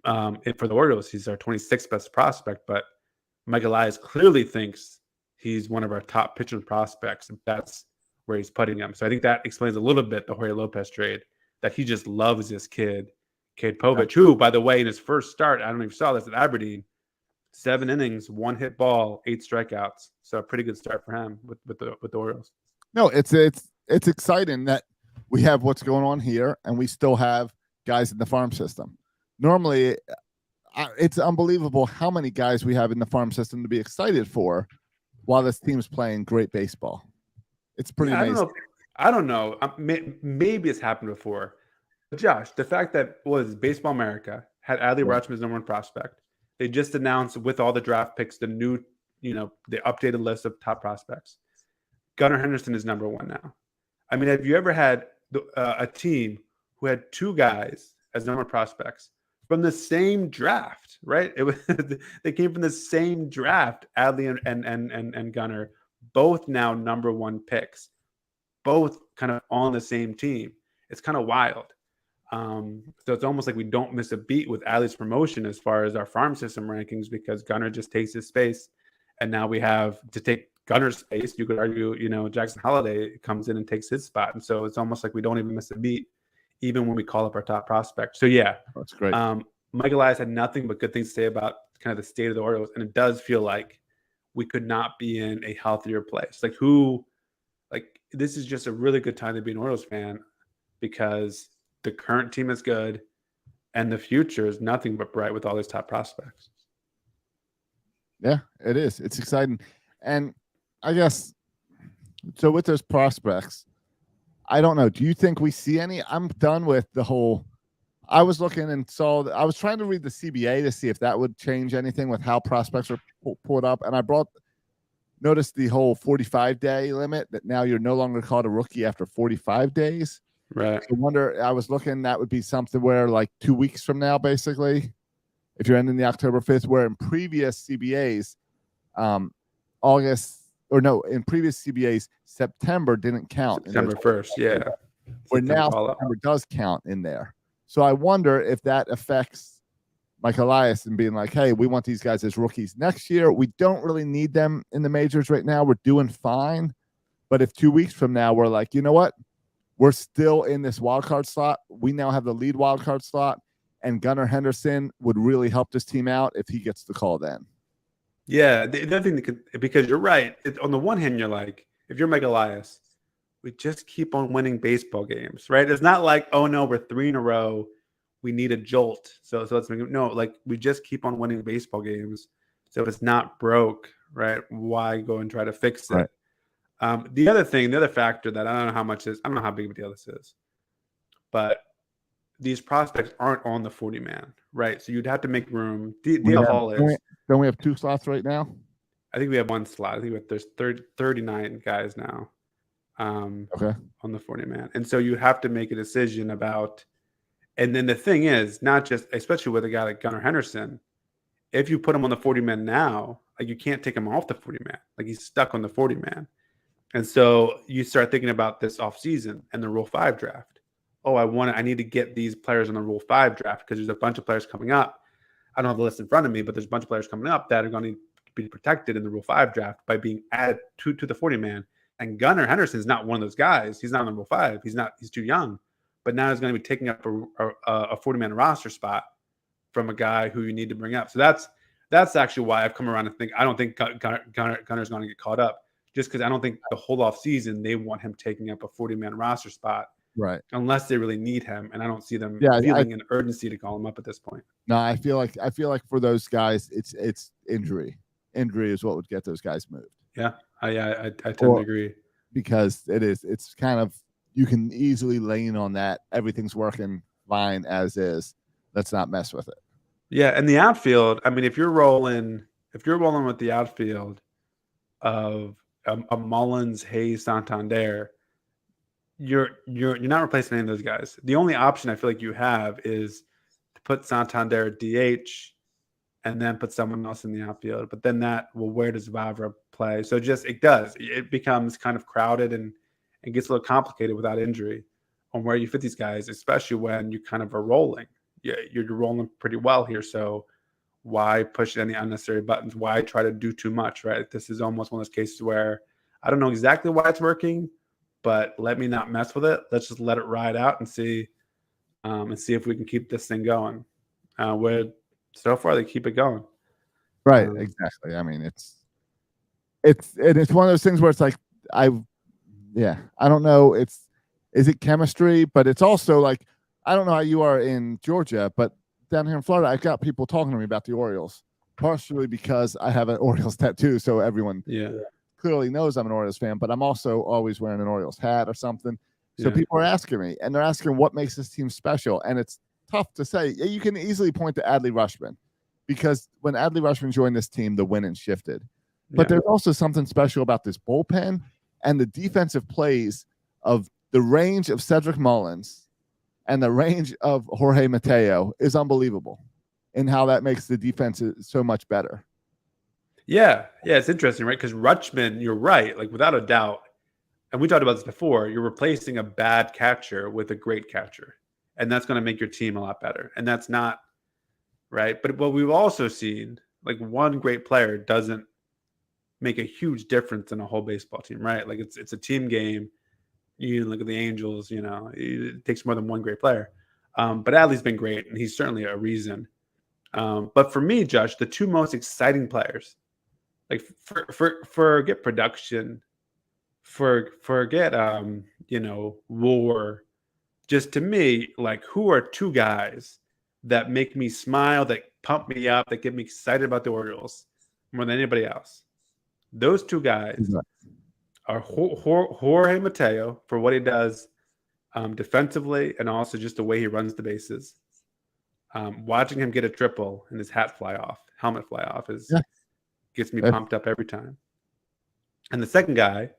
For the Orioles, he's our 26th best prospect. But Mike Elias clearly thinks he's one of our top pitching prospects. And that's where he's putting him. So I think that explains a little bit the Jorge Lopez trade, that he just loves this kid, Cade Povich, who, by the way, in his first start, I don't know if you saw this at Aberdeen, 7 innings, 1 hit ball, 8 strikeouts. So a pretty good start for him with the Orioles. No, it's exciting that we have what's going on here, and we still have guys in the farm system. Normally, it's unbelievable how many guys we have in the farm system to be excited for while this team's playing great baseball. It's pretty amazing. I don't know. Maybe it's happened before. But Josh, the fact that Baseball America had Adley Rutschman as number 1 prospect. They just announced with all the draft picks the new, the updated list of top prospects. Gunnar Henderson is number 1 now. I mean, have you ever had a team who had 2 guys as number 1 prospects from the same draft, right? It was they came from the same draft, Adley and Gunnar, both now number 1 picks, both kind of on the same team. It's kind of wild. So it's almost like we don't miss a beat with Adley's promotion as far as our farm system rankings, because Gunnar just takes his space, and now we have to take Gunnar's space. You could argue, Jackson Holliday comes in and takes his spot, and so it's almost like we don't even miss a beat, even when we call up our top prospect. So yeah, that's great. Mike Elias had nothing but good things to say about kind of the state of the Orioles, and it does feel like we could not be in a healthier place. This is just a really good time to be an Orioles fan, because the current team is good and the future is nothing but bright with all these top prospects. Yeah, it is. It's exciting. And I guess, so with those prospects, I don't know. Do you think we see any? I'm done with the whole, I was looking and I was trying to read the CBA to see if that would change anything with how prospects are pulled up. And I noticed the whole 45-day limit, that now you're no longer called a rookie after 45 days. Right. I was looking, that would be something where like 2 weeks from now, basically, if you're ending the October 5th, where in previous CBAs, in previous CBAs, September didn't count. September 1st, yeah. Where now September does count in there. So I wonder if that affects Mike Elias and being like, hey, we want these guys as rookies next year. We don't really need them in the majors right now. We're doing fine. But if 2 weeks from now, we're like, you know what? We're still in this wild card slot. We now have the lead wild card slot, and Gunnar Henderson would really help this team out if he gets the call then. Yeah, the other thing because you're right. On the one hand, you're like, if you're Mike Elias, we just keep on winning baseball games, right? It's not like, oh no, we're 3 in a row, we need a jolt. So let's make it. No, like we just keep on winning baseball games. So if it's not broke, right? Why go and try to fix it? Right. The other factor that I don't know how much is, I don't know how big of a deal this is, but these prospects aren't on the 40-man, right? So you'd have to make room. DL Hall is. Don't we have 2 slots right now? I think we have 1 slot. I think there's 39 guys now on the 40-man. And so you have to make a decision about, and then the thing is, not just, especially with a guy like Gunnar Henderson, if you put him on the 40-man now, like you can't take him off the 40-man. Like he's stuck on the 40-man. And so you start thinking about this offseason and the Rule 5 draft. Oh, I need to get these players on the Rule 5 draft because there's a bunch of players coming up. I don't have the list in front of me, but there's a bunch of players coming up that are going to be protected in the Rule 5 draft by being added to the 40-man. And Gunnar Henderson is not one of those guys. He's not on the Rule 5. He's too young. But now he's going to be taking up a 40-man roster spot from a guy who you need to bring up. So that's actually why I've come around and think I don't think Gunnar's going to get caught up, just because I don't think the whole off season they want him taking up a 40-man roster spot. Right. Unless they really need him, and I don't see them feeling an urgency to call him up at this point. No, I feel like for those guys, it's injury. Injury is what would get those guys moved. Yeah, I tend to agree, because it's kind of, you can easily lean on that. Everything's working fine as is. Let's not mess with it. Yeah, and the outfield. I mean, if you're rolling with the outfield of a Mullins, Hayes, Santander, you're not replacing any of those guys. The only option I feel like you have is to put Santander at DH and then put someone else in the outfield. But then where does Vavra play? So it becomes kind of crowded and gets a little complicated without injury on where you fit these guys, especially when you kind of are rolling. Yeah, you're rolling pretty well here. So why push any unnecessary buttons? Why try to do too much, right? This is almost one of those cases where I don't know exactly why it's working, but let me not mess with it. Let's just let it ride out and see if we can keep this thing going. Where so far they keep it going. Right, exactly. I mean, it's one of those things where it's like I don't know. Is it chemistry? But it's also like, I don't know how you are in Georgia, but down here in Florida, I've got people talking to me about the Orioles, partially because I have an Orioles tattoo, so everyone clearly knows I'm an Orioles fan, but I'm also always wearing an Orioles hat or something. So people are asking me, and they're asking what makes this team special, and it's tough to say. You can easily point to Adley Rutschman, because when Adley Rutschman joined this team, the winning shifted. But there's also something special about this bullpen and the defensive plays of the range of Cedric Mullins And the range of Jorge Mateo is unbelievable in how that makes the defense so much better. Yeah, it's interesting, right? Because Rutschman, you're right, like without a doubt, and we talked about this before, you're replacing a bad catcher with a great catcher, and that's going to make your team a lot better. And that's not right. But what we've also seen, like one great player doesn't make a huge difference in a whole baseball team, right? Like it's a team game. You look at the Angels, it takes more than one great player. But Adley's been great, and he's certainly a reason. But for me, Josh, the two most exciting players, like forget production, forget WAR. Just to me, like who are two guys that make me smile, that pump me up, that get me excited about the Orioles more than anybody else? Those two guys are Jorge Mateo for what he does defensively and also just the way he runs the bases. Watching him get a triple and his helmet fly off gets me pumped up every time. And the second guy,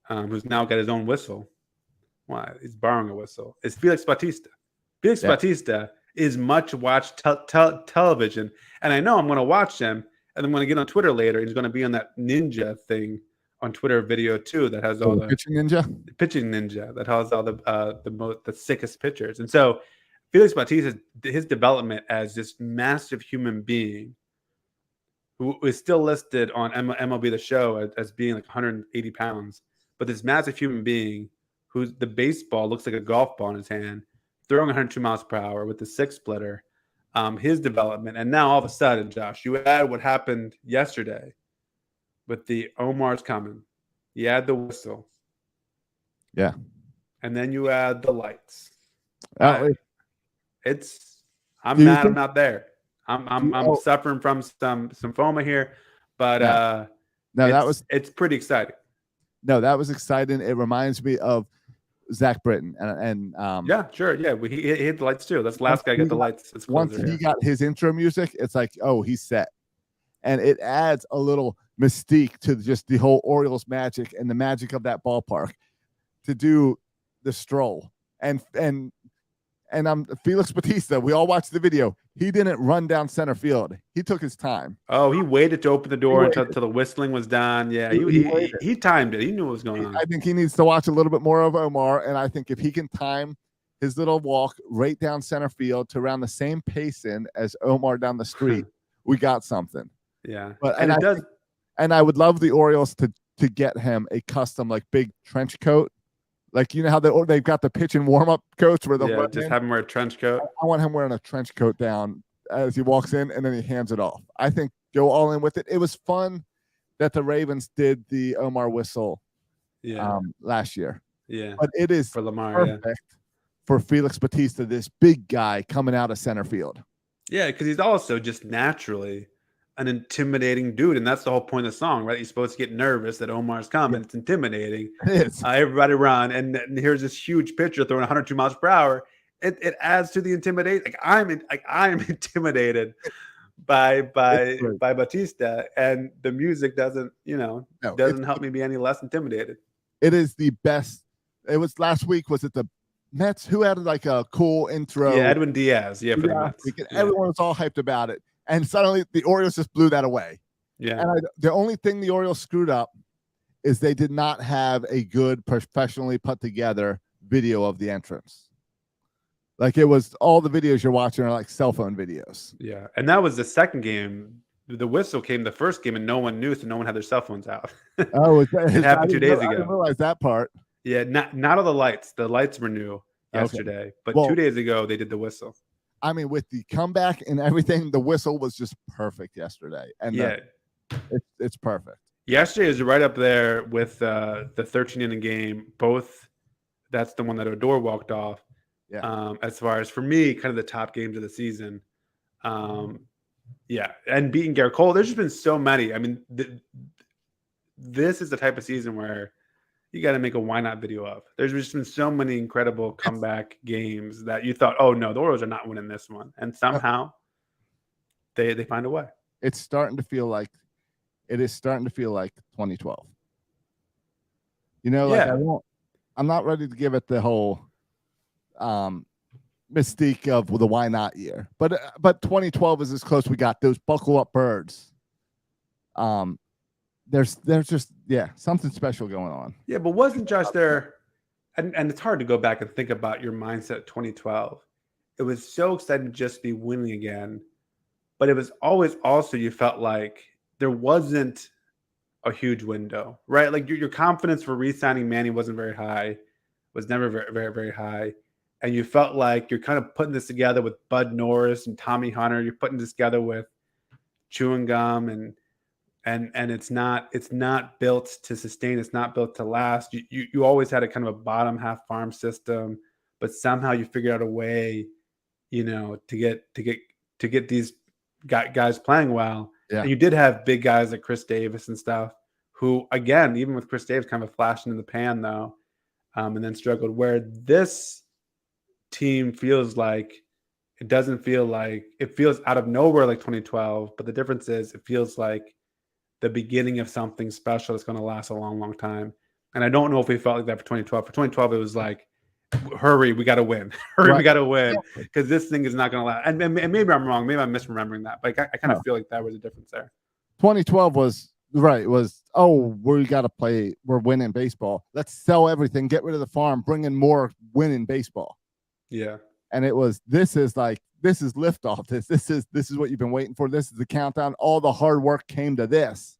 who's now got his own whistle, he's borrowing a whistle, is Felix Bautista. Felix Bautista is much watched television, and I know I'm going to watch him, and I'm going to get on Twitter later. He's going to be on that ninja thing on Twitter video too that has all the pitching ninja that has all the sickest pitchers. And so Felix Bautista, his development as this massive human being who is still listed on MLB The Show as being like 180 pounds, but this massive human being who's the baseball looks like a golf ball in his hand, throwing 102 miles per hour with the six splitter, his development. And now all of a sudden, Josh, you add what happened yesterday with the Omar's coming. You add the whistle. Yeah. And then you add the lights. I'm not there. I'm suffering from some FOMO here, but it's pretty exciting. No, that was exciting. It reminds me of Zach Britton and yeah, sure, yeah. He hit the lights too. That's the last guy got the lights. Once he got his intro music, it's like, oh, he's set, and it adds a little mystique to just the whole Orioles magic and the magic of that ballpark to do the stroll and I'm Felix Bautista. We all watched the video. He didn't run down center field. He took his time. Oh, he waited to open the door until the whistling was done. Yeah, he timed it. He knew what was going on. I think he needs to watch a little bit more of Omar, and I think if he can time his little walk right down center field to around the same pace as Omar down the street, we got something. Yeah, and I would love the Orioles to get him a custom like big trench coat. Like, you know how they've got the pitch and warm-up coats where they'll just have him wear a trench coat. I want him wearing a trench coat down as he walks in, and then he hands it off. I think go all in with it. It was fun that the Ravens did the Omar whistle last year. Yeah. But it is for Lamar, perfect for Felix Bautista, this big guy coming out of center field. Yeah, because he's also just naturally an intimidating dude, and that's the whole point of the song, right? You're supposed to get nervous that Omar's coming. It's intimidating. It is. Everybody run, and here's this huge pitcher throwing 102 miles per hour. It adds to the intimidation. I'm intimidated by Bautista, and the music doesn't help me be any less intimidated. It is the best. It was last week. Was it the Mets who had like a cool intro? Yeah, Edwin Diaz. Yeah, for the Mets. Everyone was all hyped about it. And suddenly the Orioles just blew that away. Yeah. And the only thing the Orioles screwed up is they did not have a good, professionally put together video of the entrance. Like it was all the videos you're watching are like cell phone videos. Yeah. And that was the second game. The whistle came the first game and no one knew, so no one had their cell phones out. Oh, it happened 2 days ago. I didn't realize that part. Yeah, not all the lights. The lights were new yesterday, but 2 days ago they did the whistle. I mean, with the comeback and everything, the whistle was just perfect yesterday. And it's perfect. Yesterday is right up there with the 13-inning game. Both, that's the one that Odor walked off. Yeah. As far as for me, kind of the top games of the season. Yeah, and beating Garrett Cole. There's just been so many. I mean, this is the type of season where you got to make a why not video of. There's just been so many incredible comeback games that you thought, oh no, the Orioles are not winning this one, and somehow they find a way. It is starting to feel like 2012. You know, like I'm not ready to give it the whole mystique of the why not year. But 2012 is as close we got. Those buckle up birds. There's just something special going on. Yeah, but wasn't just there, and it's hard to go back and think about your mindset at 2012. It was so exciting to just be winning again, but it was always also you felt like there wasn't a huge window, right? Like your confidence for re-signing Manny wasn't very high, was never very, very, very high. And you felt like you're kind of putting this together with Bud Norris and Tommy Hunter. You're putting this together with chewing gum and it's not built to sustain. It's not built to last. You always had a kind of a bottom half farm system, but somehow you figured out a way, to get these guys playing well. Yeah. And you did have big guys like Chris Davis and stuff, who again, even with Chris Davis, kind of flashing in the pan though, and then struggled. Where this team feels like it doesn't feel like it feels out of nowhere like 2012, but the difference is it feels like the beginning of something special that's going to last a long, long time. And I don't know if we felt like that for 2012. For 2012, it was like, hurry, we got to win. Hurry, we got to win, because this thing is not going to last. And maybe I'm wrong. Maybe I'm misremembering that. But I kind of feel like that was a difference there. 2012 was right. We got to play. We're winning baseball. Let's sell everything. Get rid of the farm. Bring in more winning baseball. Yeah. And it was. This is liftoff. This is what you've been waiting for. This is the countdown. All the hard work came to this.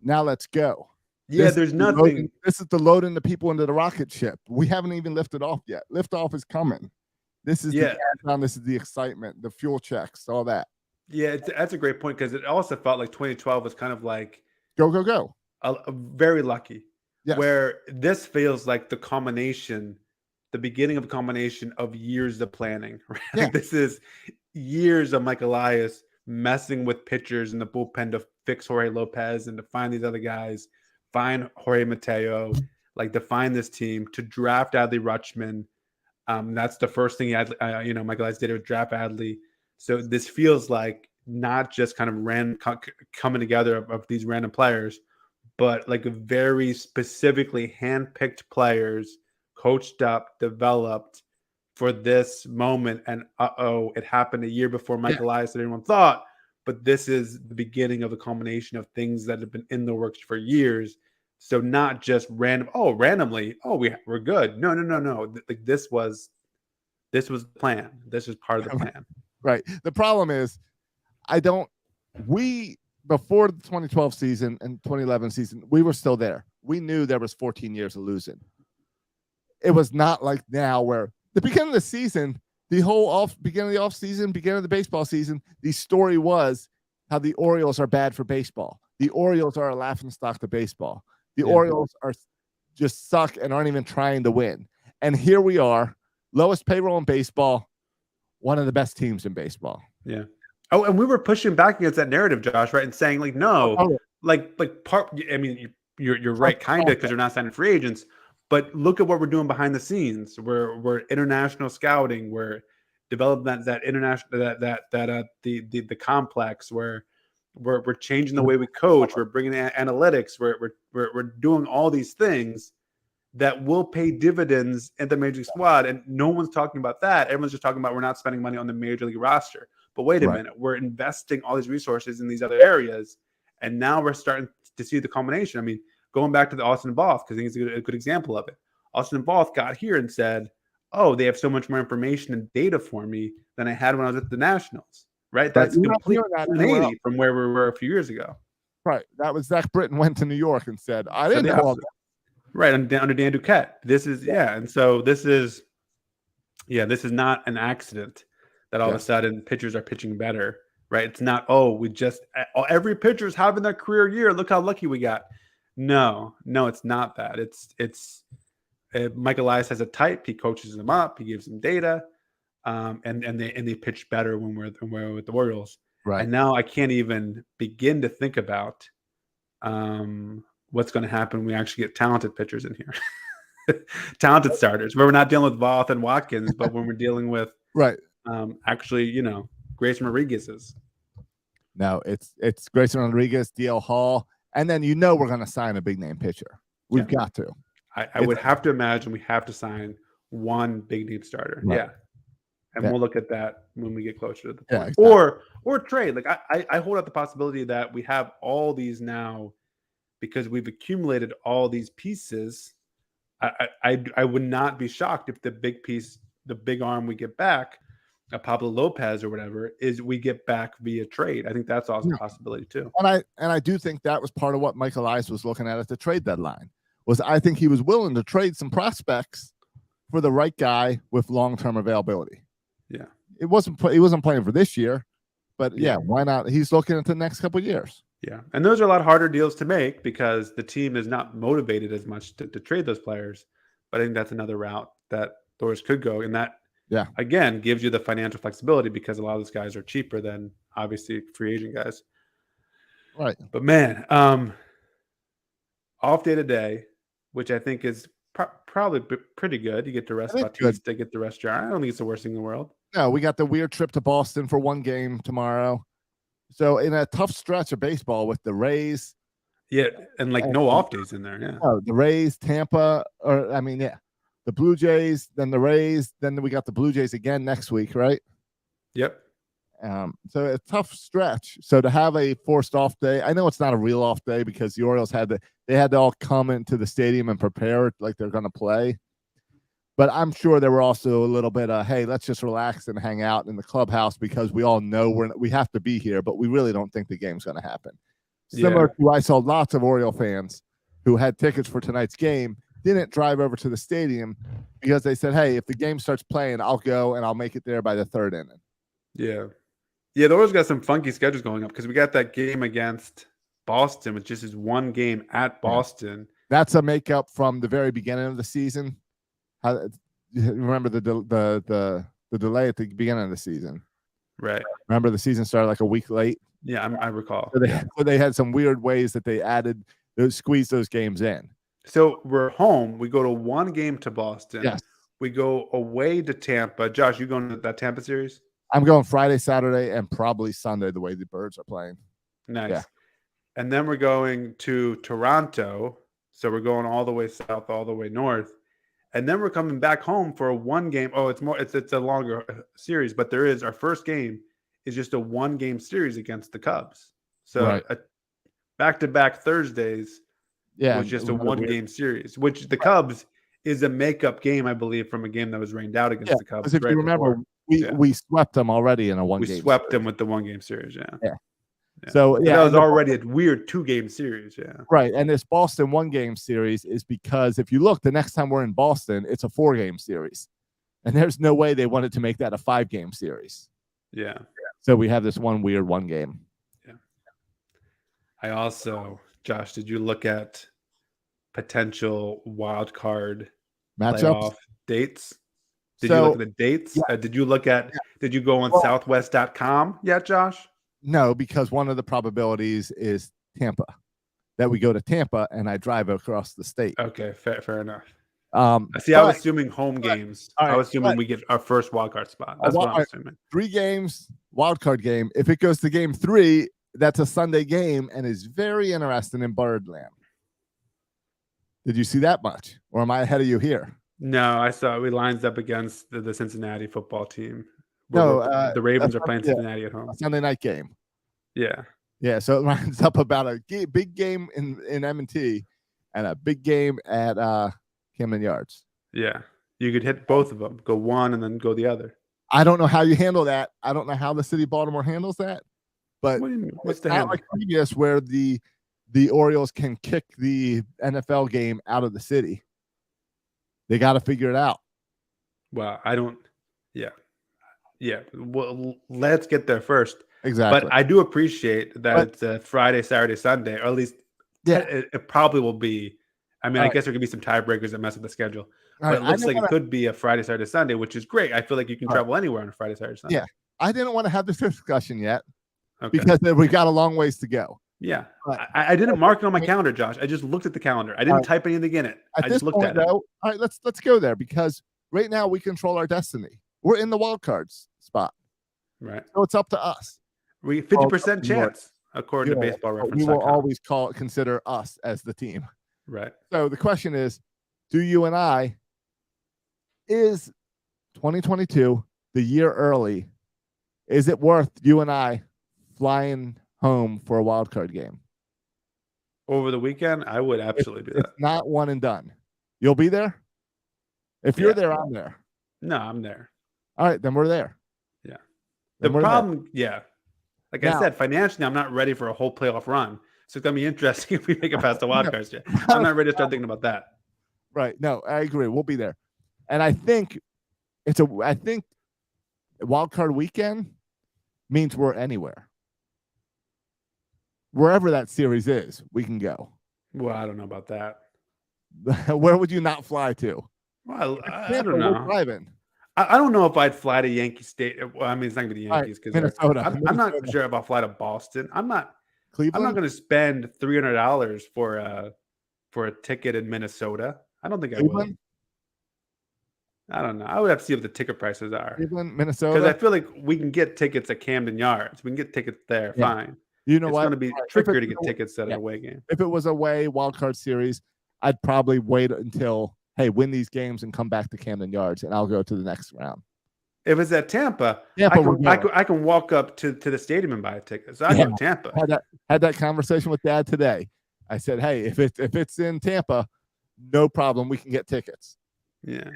Now let's go. Yeah, there's nothing. This is the loading the people into the rocket ship. We haven't even lifted off yet. Liftoff is coming. This is the countdown. This is the excitement, the fuel checks, all that. Yeah, that's a great point, because it also felt like 2012 was kind of like go. A very lucky. Yes. Where this feels like the culmination, the beginning of a combination of years of planning. Right? Yeah. Like this is years of Mike Elias messing with pitchers in the bullpen to fix Jorge Lopez and to find these other guys, find Jorge Mateo, like to find this team, to draft Adley Rutschman. That's the first thing Mike Elias did, was draft Adley. So this feels like not just kind of random coming together of these random players, but like a very specifically handpicked players, coached up, developed for this moment. And it happened a year before Mike Elias than anyone thought. But this is the beginning of a culmination of things that have been in the works for years. So not just randomly, we're good. No. Like this was the plan. This was part of the plan. Right. The problem is, before the 2012 season and 2011 season, we were still there. We knew there was 14 years of losing. It was not like now where the beginning of the season, the whole beginning of the off season, beginning of the baseball season, the story was how the Orioles are bad for baseball. The Orioles are a laughingstock to baseball. The Orioles are just suck and aren't even trying to win. And here we are, lowest payroll in baseball, one of the best teams in baseball. Yeah. Oh, and we were pushing back against that narrative, Josh, right? And saying like, no, you're right, kind of, because you're not signing free agents. But look at what we're doing behind the scenes. We're international scouting. We're developing that international the complex. We're changing the way we coach. We're bringing in analytics. We're doing all these things that will pay dividends in the major league squad. And no one's talking about that. Everyone's just talking about we're not spending money on the major league roster. But wait a minute, we're investing all these resources in these other areas, and now we're starting to see the culmination. I mean, going back to the Austin Voth, because I think it's a good example of it. Austin Voth got here and said, "Oh, they have so much more information and data for me than I had when I was at the Nationals." Right? That's completely 180 from where we were a few years ago. Right. That was Zach Britton went to New York and said, "I didn't know all that." Right, under Dan Duquette. This is and so this is not an accident that all of a sudden pitchers are pitching better, right? It's not, every pitcher is having their career year. Look how lucky we got. No, it's not that. It's Mike Elias has a type. He coaches them up. He gives them data, and they pitch better when we're with the Orioles. Right. And now I can't even begin to think about what's going to happen when we actually get talented pitchers in here, talented starters. Where we're not dealing with Voth and Watkins, but when we're dealing with Grayson Rodriguez's. No, it's Grayson Rodriguez, DL Hall, and then we're going to sign a big name pitcher. We've got to. I would have to imagine we have to sign one big name starter. Right. Yeah. And Yeah. we'll look at that when we get closer to the point. Yeah, exactly. Or trade. Like I hold out the possibility that we have all these now because we've accumulated all these pieces. I would not be shocked if the big piece, the big arm we get back, a Pablo Lopez or whatever, is we get back via trade. I think that's also a possibility too. And I do think that was part of what Mike Elias was looking at the trade deadline. Was I think he was willing to trade some prospects for the right guy with long-term availability. Yeah. He wasn't playing for this year, but yeah, why not? He's looking at the next couple of years. Yeah. And those are a lot harder deals to make because the team is not motivated as much to trade those players. But I think that's another route that Thors could go. And that, again, gives you the financial flexibility because a lot of those guys are cheaper than obviously free agent guys. Right. But man, off day today, which I think is probably pretty good. You get to rest Bautista, get to rest Jar. I don't think it's the worst thing in the world. No, we got the weird trip to Boston for one game tomorrow. So in a tough stretch of baseball with the Rays. Yeah, and like no off days in there. Yeah. Oh, the Rays, Tampa, the Blue Jays, then the Rays, then we got the Blue Jays again next week, right? Yep. So a tough stretch. So to have a forced off day, I know it's not a real off day because the Orioles had to all come into the stadium and prepare like they're going to play. But I'm sure there were also a little bit of, hey, let's just relax and hang out in the clubhouse because we all know we have to be here, but we really don't think the game's going to happen. Similar to I saw lots of Oriole fans who had tickets for tonight's game didn't drive over to the stadium because they said, hey, if the game starts playing, I'll go and I'll make it there by the third inning. Yeah. Yeah, the Orioles got some funky schedules going up because we got that game against Boston, which just is one game at Boston. That's a makeup from the very beginning of the season. Remember the delay at the beginning of the season, right? Remember the season started like a week late. Yeah, I recall. So they had some weird ways that they squeezed those games in. So we're home. We go to one game to Boston. Yes. We go away to Tampa. Josh, you going to that Tampa series? I'm going Friday, Saturday, and probably Sunday. The way the Birds are playing. Nice. Yeah. And then we're going to Toronto. So we're going all the way south, all the way north. And then we're coming back home for a one game. Oh, it's a longer series, but our first game is just a one game series against the Cubs. So back-to-back Thursdays was just a one game series, which the Cubs is a makeup game, I believe, from a game that was rained out against the Cubs. Because if you remember, we swept them already in a one game. We swept them with the one game series, yeah. So that was already a weird 2-game series, right. And this Boston 1-game series is because if you look, the next time we're in Boston, it's a 4-game series, and there's no way they wanted to make that a 5-game series. Yeah. So we have this one weird 1 game. Yeah. I also, Josh, did you look at potential wild card matchups dates? Did you look at the dates? Yeah. Did you look at? Did you go on Southwest.com yet, Josh? No, because one of the probabilities is Tampa, that we go to Tampa and I drive across the state. Okay, fair enough. I was assuming home games. I was assuming we get our first wild card spot. That's what I'm assuming. 3 games, wild card game. If it goes to game 3, that's a Sunday game and is very interesting in Birdland. Did you see that much? Or am I ahead of you here? No, I saw we lines up against the Cincinnati football team. No, the Ravens are playing Cincinnati at home. A Sunday night game. Yeah. So it lines up about a big game in M&T and a big game at Camden Yards. Yeah. You could hit both of them. Go one and then go the other. I don't know how you handle that. I don't know how the city of Baltimore handles that. But what's the not handle? like previous where the Orioles can kick the NFL game out of the city. They got to figure it out. Well, I don't. Yeah. Well, let's get there first. Exactly. But I do appreciate that it's a Friday, Saturday, Sunday, or at least it probably will be. I mean, I guess there could be some tiebreakers that mess with the schedule. But it looks like it could be a Friday, Saturday, Sunday, which is great. I feel like you can travel anywhere on a Friday, Saturday, Sunday. Yeah. I didn't want to have this discussion yet because we got a long ways to go. Yeah. I didn't mark it on my calendar, Josh. I just looked at the calendar. I didn't type anything in it. I just looked at it. All right, let's go there because right now we control our destiny. We're in the wild cards spot. Right. So it's up to us. We 50% chance, according to Baseball Reference. We will always consider us as the team. Right. So the question is, do you and I is 2022, the year early. Is it worth you and I flying home for a wild card game? Over the weekend, I would absolutely do It's that. not one and done. You'll be there? If you're there, I'm there. No, I'm there. All right, then we're there. Yeah. The Then we're there. problem, yeah. Like I Now- said, financially, I'm not ready for a whole playoff run. So it's gonna be interesting if we make it past the wild cards. I'm not ready to start thinking about that. Right. No, I agree. We'll be there. And I think wild card weekend means we're anywhere. Wherever that series is, we can go. Well, I don't know about that. Where would you not fly to? Well, I Tampa, don't we're know. driving. I don't know if I'd fly to Yankee State. Well, I mean, it's not gonna be the All right, Yankees because Minnesota. I'm not Minnesota. sure if I'll fly to Boston. I'm not Cleveland. going to spend $300 for a ticket in Minnesota. I don't think I will. Cleveland, I don't know. I would have to see what the ticket prices are Cleveland, because Minnesota. I feel like we can get tickets at Camden Yards. We can get tickets there. Yeah. Fine. You know It's what? going to be Right. If trickier it's to get a- tickets at yeah. an away game. If it was away wild card series, I'd probably wait until win these games and come back to Camden Yards, and I'll go to the next round. If it's at Tampa, Tampa, we're I going. can walk up to the stadium and buy a ticket. So I Yeah. go to Tampa. Had that conversation with Dad today. I said, hey, if it's in Tampa, no problem. We can get tickets. Yeah.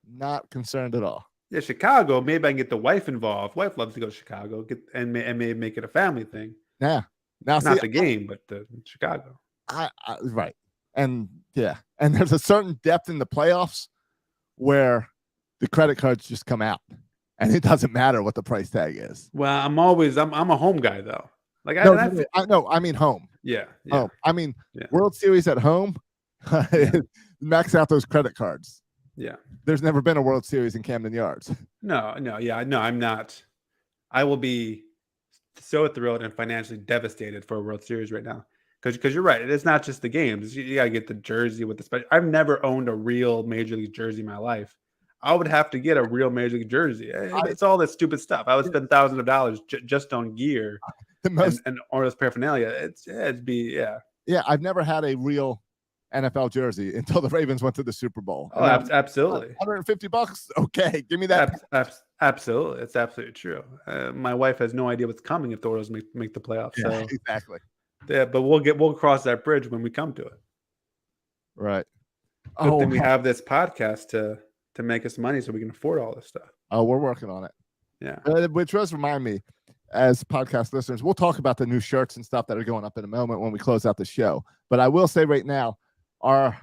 Not concerned at all. Yeah, Chicago. Maybe I can get the wife involved. Wife loves to go to Chicago. And maybe make it a family thing. Yeah. Now, Not see, the game, but the Chicago. right. And yeah. And there's a certain depth in the playoffs where the credit cards just come out. And it doesn't matter what the price tag is. Well, I'm a home guy though. Like I mean home. yeah. Oh, I mean Yeah. World Series at home. Max out those credit cards. Yeah. There's never been a World Series in Camden Yards. No, I'm not. I will be so thrilled and financially devastated for a World Series right now. Because you're right, it's not just the games. You gotta get the jersey with the special. I've never owned a real Major League jersey in my life. I would have to get a real Major League jersey. It's all this stupid stuff. I would spend thousands of dollars just on gear The most, and Orioles paraphernalia. yeah, I've never had a real NFL jersey until the Ravens went to the Super Bowl. Oh, absolutely. $150. Okay, give me that. Absolutely, it's absolutely true. My wife has no idea what's coming if the Orioles make the playoffs. Yeah, So exactly. yeah, but we'll cross that bridge when we come to it. Right. Good thing we have this podcast to make us money so we can afford all this stuff. Oh, we're working on it. Yeah. Which does remind me, as podcast listeners, we'll talk about the new shirts and stuff that are going up in a moment when we close out the show. But I will say right now, our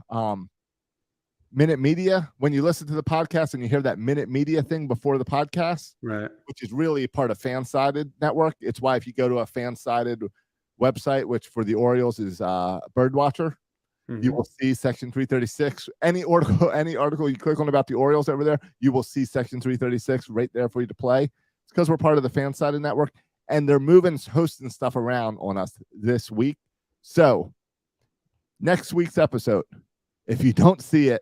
Minute Media, when you listen to the podcast and you hear that Minute Media thing before the podcast, Right. which is really part of Fansided Network. It's why if you go to a Fansided website, which for the Orioles is Birdwatcher, Mhm. you will see section 336. Any article you click on about the Orioles over there, you will see section 336 right there for you to play. It's because we're part of the Fansided Network, and they're moving hosting stuff around on us this week. So next week's episode, if you don't see it,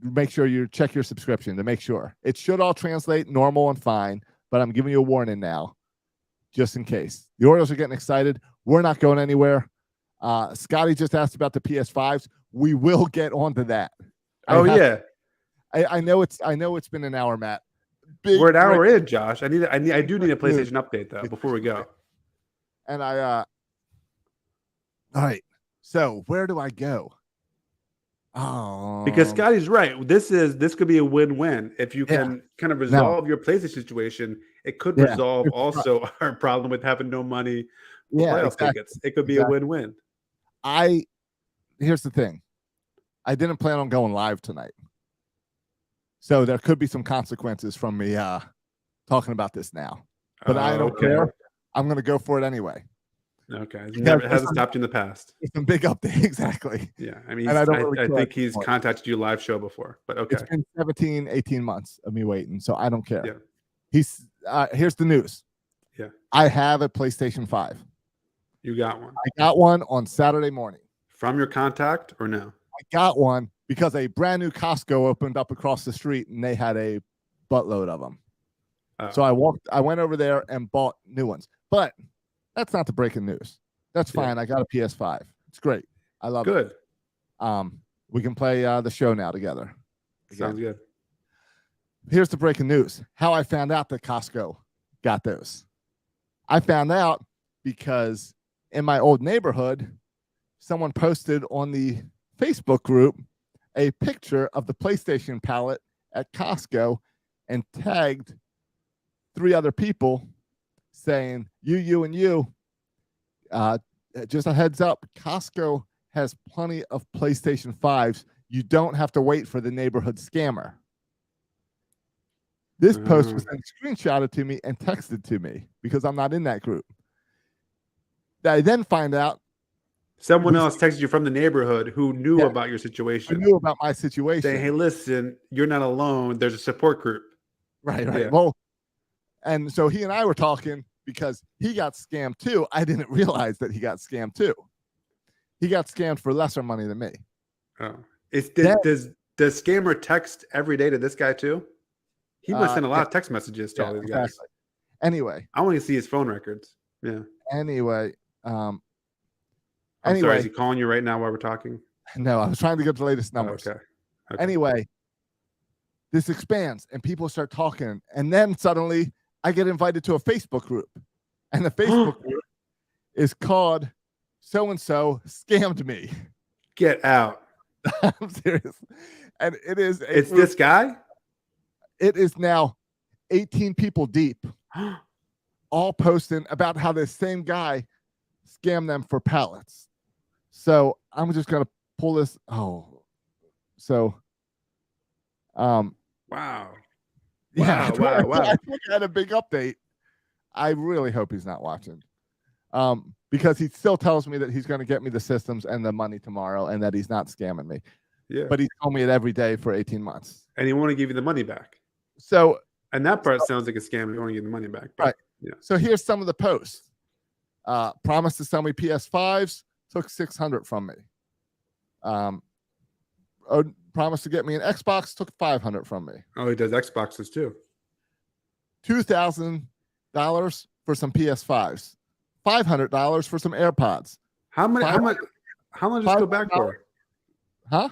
make sure you check your subscription to make sure. It should all translate normal and fine, but I'm giving you a warning now, just in case. The Orioles are getting excited. We're not going anywhere. Scotty just asked about the PS5s. We will get onto that. Yeah. I know it's been an hour, Matt. We're an hour in, Josh. I do need a PlayStation update though before we go. And all right. So where do I go? Oh, Because Scotty's right. This could be a win-win. If you can kind of resolve your PlayStation situation, it could resolve also our problem with having no money for playoff tickets. It could be a win-win. Here's the thing. I didn't plan on going live tonight. So there could be some consequences from me talking about this now. But I don't care. I'm going to go for it anyway. Okay. It hasn't stopped you in the past. It's a big update. Exactly. Yeah. I mean, And I think he's contacted you live show before, but okay. It's been 17, 18 months of me waiting, so I don't care. Yeah. Here's the news. Yeah. I have a PlayStation 5. You got one. I got one on Saturday morning. From your contact or no? I got one because a brand new Costco opened up across the street and they had a buttload of them. Oh. So I went over there and bought new ones. But that's not the breaking news. That's fine. I got a PS5. It's great. I love it. Good. We can play the show now together. Sounds good. Here's the breaking news. How I found out that Costco got those. I found out because in my old neighborhood, someone posted on the Facebook group a picture of the PlayStation pallet at Costco and tagged 3 other people saying, you, and you. Just a heads up, Costco has plenty of PlayStation 5s. You don't have to wait for the neighborhood scammer. This post was then screenshotted to me and texted to me because I'm not in that group. I then find out someone else texted you from the neighborhood who knew about your situation. Who knew about my situation. Saying, hey, listen, you're not alone. There's a support group. Right. Yeah. Well, and so he and I were talking because he got scammed too. I didn't realize that he got scammed too. He got scammed for lesser money than me. Oh, does scammer text every day to this guy too? He must send a lot of text messages to all these guys. Exactly. Anyway, I want to see his phone records. Yeah. Anyway, I'm sorry, is he calling you right now while we're talking? No, I was trying to get the latest numbers. Okay. Anyway, this expands and people start talking, and then suddenly I get invited to a Facebook group, and the Facebook group is called "So and So Scammed Me." Get out! I'm serious, and it is. It's this guy. It is now 18 people deep, all posting about how this same guy scammed them for pallets. So I'm just gonna pull this. Wow. Wow. Yeah. Wow. I think I had a big update. I really hope he's not watching. Because he still tells me that he's going to get me the systems and the money tomorrow and that he's not scamming me. Yeah. But he told me it every day for 18 months. And he want to give you the money back. So, and that part sounds like a scam. You want to give the money back. But, right. Yeah. So here's some of the posts. Promised to sell me PS5s, took $600 from me. Promised to get me an Xbox, took $500 from me. Oh, he does Xboxes too. $2,000 for some PS5s. $500 for some AirPods. How much does this go back for? Huh?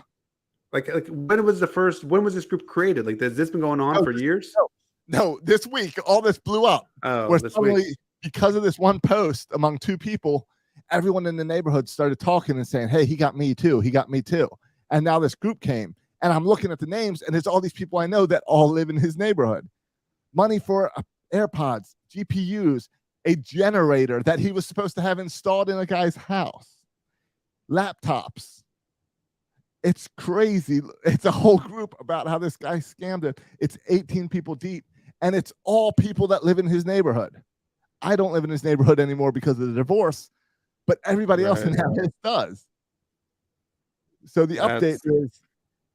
Like when was this group created? Like, has this been going on for years? No, this week all this blew up. Oh, where this suddenly, week. Because of this one post among 2 people, everyone in the neighborhood started talking and saying, hey, he got me too. He got me too. And now this group came, and I'm looking at the names, and there's all these people I know that all live in his neighborhood. Money for AirPods, GPUs, a generator that he was supposed to have installed in a guy's house, laptops. It's crazy. It's a whole group about how this guy scammed it. It's 18 people deep, and it's all people that live in his neighborhood. I don't live in his neighborhood anymore because of the divorce, but everybody else in that list does. So the update is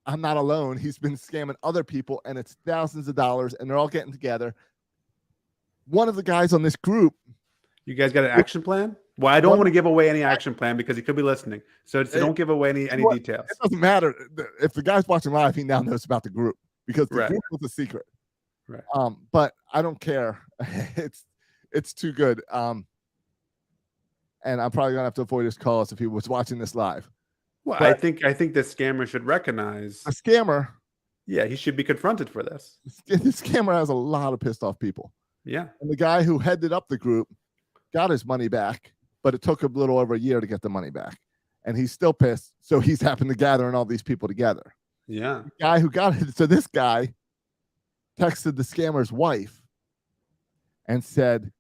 I'm not alone. He's been scamming other people, and it's thousands of dollars, and they're all getting together. One of the guys on this group. You guys got an action plan? Well, I don't want to give away any action plan because he could be listening. So don't give away any details. It doesn't matter. If the guy's watching live, he now knows about the group because the group was a secret. Right. But I don't care. It's too good. And I'm probably gonna have to avoid his calls if he was watching this live. Well, I think the scammer should recognize a scammer. Yeah, he should be confronted for this. This scammer has a lot of pissed off people. Yeah. And the guy who headed up the group got his money back, but it took a little over a year to get the money back. And he's still pissed. So he's happened to gathering all these people together. Yeah. The guy who got it. So this guy texted the scammer's wife and said,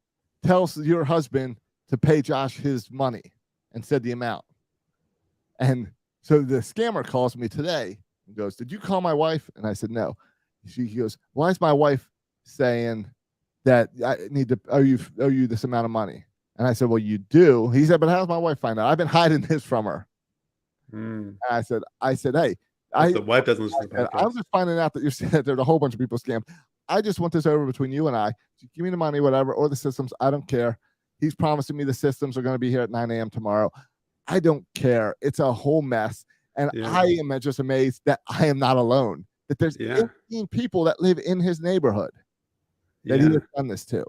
tell your husband to pay Josh his money, and said the amount. And so the scammer calls me today and goes, did you call my wife? And I said, no. He goes, why is my wife saying that I need to owe you this amount of money? And I said, well, you do. He said, but how's my wife find out? I've been hiding this from her. And I said, hey, the wife doesn't listen to the podcast. I was just finding out that you're saying that there's a whole bunch of people scammed. I just want this over between you and I. Give me the money, whatever, or the systems. I don't care. He's promising me the systems are going to be here at 9 a.m. tomorrow. I don't care. It's a whole mess. And I am just amazed that I am not alone, that there's 18 people that live in his neighborhood that he has done this to.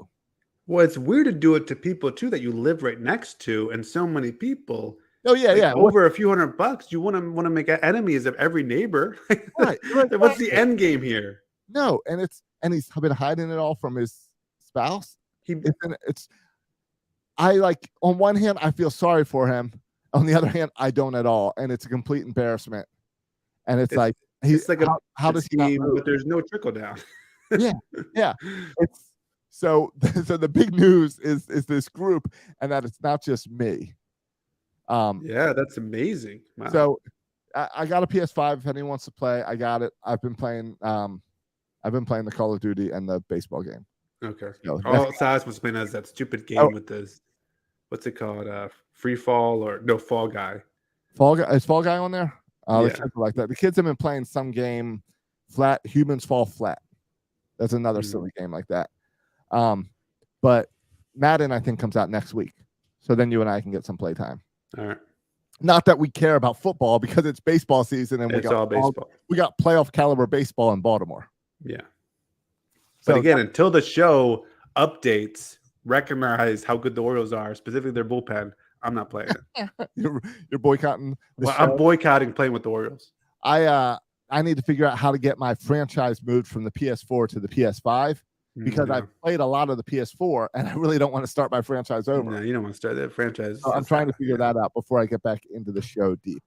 Well, it's weird to do it to people, too, that you live right next to, and so many people Oh yeah, Like, yeah. over a few $100, you want to make enemies of every neighbor. Right. What's the end game here? No, and he's been hiding it all from his spouse. He I like, on one hand, I feel sorry for him. On the other hand, I don't at all, and it's a complete embarrassment. And it's like, it's like how does he not move? but there's no trickle down. Yeah. It's so the big news is this group, and that it's not just me. Yeah, that's amazing. Wow. So I got a PS5. If anyone wants to play, I got it. I've been playing the Call of Duty and the baseball game. Okay. So All Silas was playing as that stupid game with this. What's it called? Free Fall or no Fall Guy? Fall Guy, is Fall Guy on there? Yeah. Like that. The kids have been playing some game. Humans Fall Flat. That's another silly game like that. But Madden, I think, comes out next week. So then you and I can get some playtime. All right. Not that we care about football because it's baseball season and It's all baseball. We got playoff caliber baseball in Baltimore. Yeah. But So again, until the show updates, recognize how good the Orioles are, specifically their bullpen, I'm not playing it. you're boycotting the show. I'm boycotting playing with the Orioles. I need to figure out how to get my franchise moved from the PS4 to the PS5 because I've played a lot of the PS4 and I really don't want to start my franchise over. No, you don't want to start that franchise. So I'm trying to figure that out before I get back into the show deep.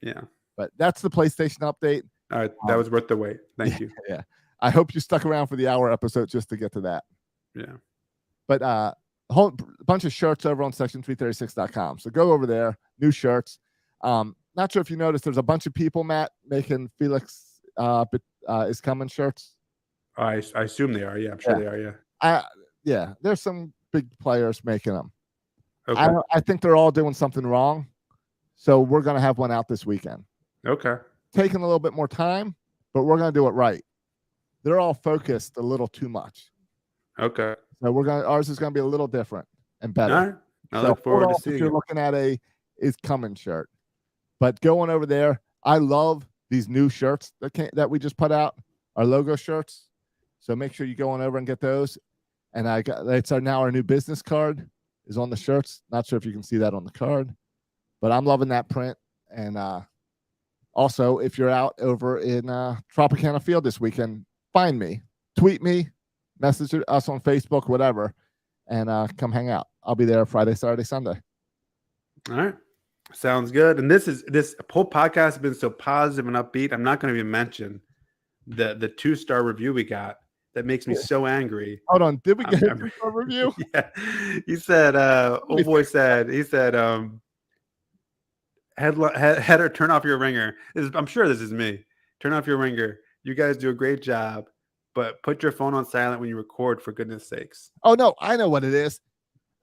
Yeah. But that's the PlayStation update. All right. That was worth the wait. Thank you. Yeah. I hope you stuck around for the hour episode just to get to that. Yeah. But a whole bunch of shirts over on section336.com. So go over there, new shirts. Not sure if you noticed, there's a bunch of people, Matt, making Felix is coming shirts. I assume they are. Yeah, I'm sure they are. Yeah. There's some big players making them. Okay. I think they're all doing something wrong. So we're going to have one out this weekend. Okay. Taking a little bit more time, but we're going to do it right. They're all focused a little too much. Okay. So ours is going to be a little different and better. All right. I look forward to seeing if you're it. looking at a is coming shirt. But going over there, I love these new shirts that we just put out, our logo shirts. So make sure you go on over and get those. And now our new business card is on the shirts. Not sure if you can see that on the card, but I'm loving that print. And also, if you're out over in Tropicana Field this weekend, find me, tweet me, message us on Facebook, whatever, and come hang out. I'll be there Friday, Saturday, Sunday. All right. Sounds good. And this whole podcast has been so positive and upbeat. I'm not going to even mention the 2-star review we got. That makes me so angry. Hold on. Did we get a review? Yeah. He said, he said, header, turn off your ringer. I'm sure this is me. Turn off your ringer. You guys do a great job, but put your phone on silent when you record, for goodness sakes. Oh, no. I know what it is.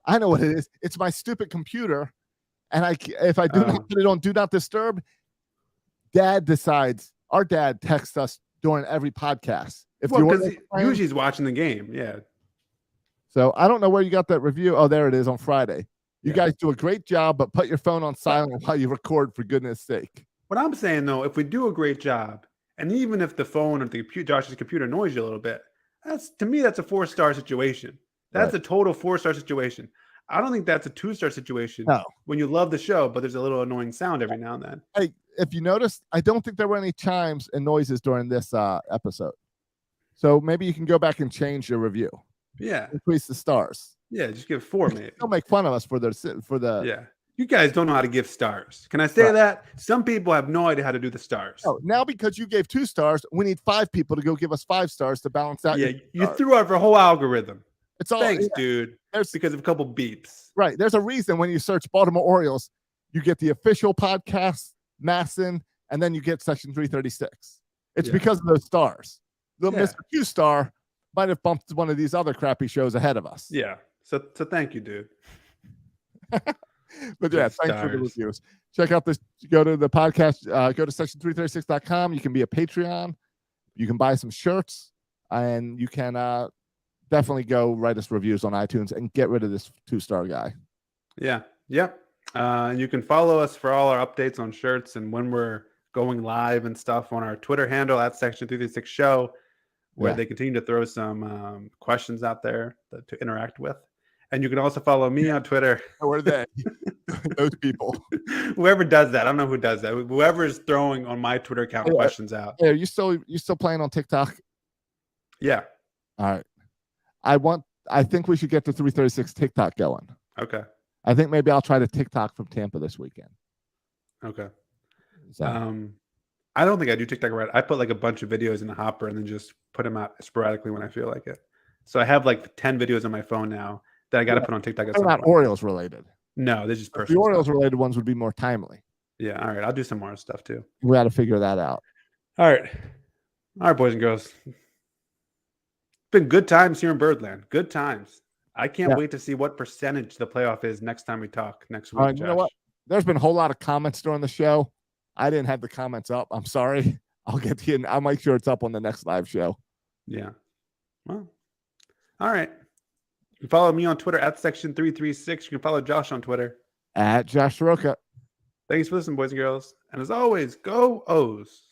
It's my stupid computer. And if I do not put it on Do Not Disturb, our dad texts us during every podcast. Because usually he's watching the game. Yeah. So I don't know where you got that review. Oh, there it is on Friday. You guys do a great job, but put your phone on silent while you record, for goodness sake. What I'm saying, though, if we do a great job, and even if the phone or Josh's computer annoys you a little bit, to me, that's a 4-star situation. That's a total 4-star situation. I don't think that's a 2-star situation. No. When you love the show, but there's a little annoying sound every now and then. Hey, if you noticed, I don't think there were any chimes and noises during this episode. So maybe you can go back and change your review. Yeah. Increase the stars. Yeah, just give 4 maybe. Don't make fun of us for the. Yeah. You guys don't know how to give stars. Can I say that? Some people have no idea how to do the stars. Oh, now because you gave 2 stars, we need 5 people to go give us 5 stars to balance out. Yeah, you threw out your whole algorithm. It's all. Thanks, dude. Because of a couple beeps. Right. There's a reason when you search Baltimore Orioles, you get the official podcast, Masson, and then you get Section 336. It's because of those stars. The Mr. Q-Star might have bumped one of these other crappy shows ahead of us. Yeah. So thank you, dude. But yeah, thanks for the reviews. Check out this. Go to the podcast. Go to section336.com. You can be a Patreon. You can buy some shirts, and you can definitely go write us reviews on iTunes and get rid of this 2-star guy. Yeah. Yep. And you can follow us for all our updates on shirts and when we're going live and stuff on our Twitter handle at Section 336 Show, where they continue to throw some questions out there to interact with. And you can also follow me on Twitter. Where are they? Those people. Whoever does that, I don't know who does that. Whoever is throwing on my Twitter account questions out. Hey, are you still playing on TikTok? Yeah. All right. I think we should get the 336 TikTok going. Okay. I think maybe I'll try to TikTok from Tampa this weekend. Okay. So, I don't think I do TikTok right. I put like a bunch of videos in the hopper and then just put them out sporadically when I feel like it. So I have like 10 videos on my phone now that I got to put on TikTok. They're not Orioles related. No, they're just The personal. Orioles stuff. related ones would be more timely. Yeah. All right. I'll do some more stuff too. We got to figure that out. All right. All right, boys and girls. It's been good times here in Birdland. Good times. I can't wait to see what percentage the playoff is next time we talk next week. You know what? There's been a whole lot of comments during the show. I didn't have the comments up. I'm sorry. I'll get to you. I'll make sure it's up on the next live show. Yeah. Well, all right. You can follow me on Twitter at Section336. You can follow Josh on Twitter At Josh Soroka. Thanks for listening, boys and girls. And as always, go O's.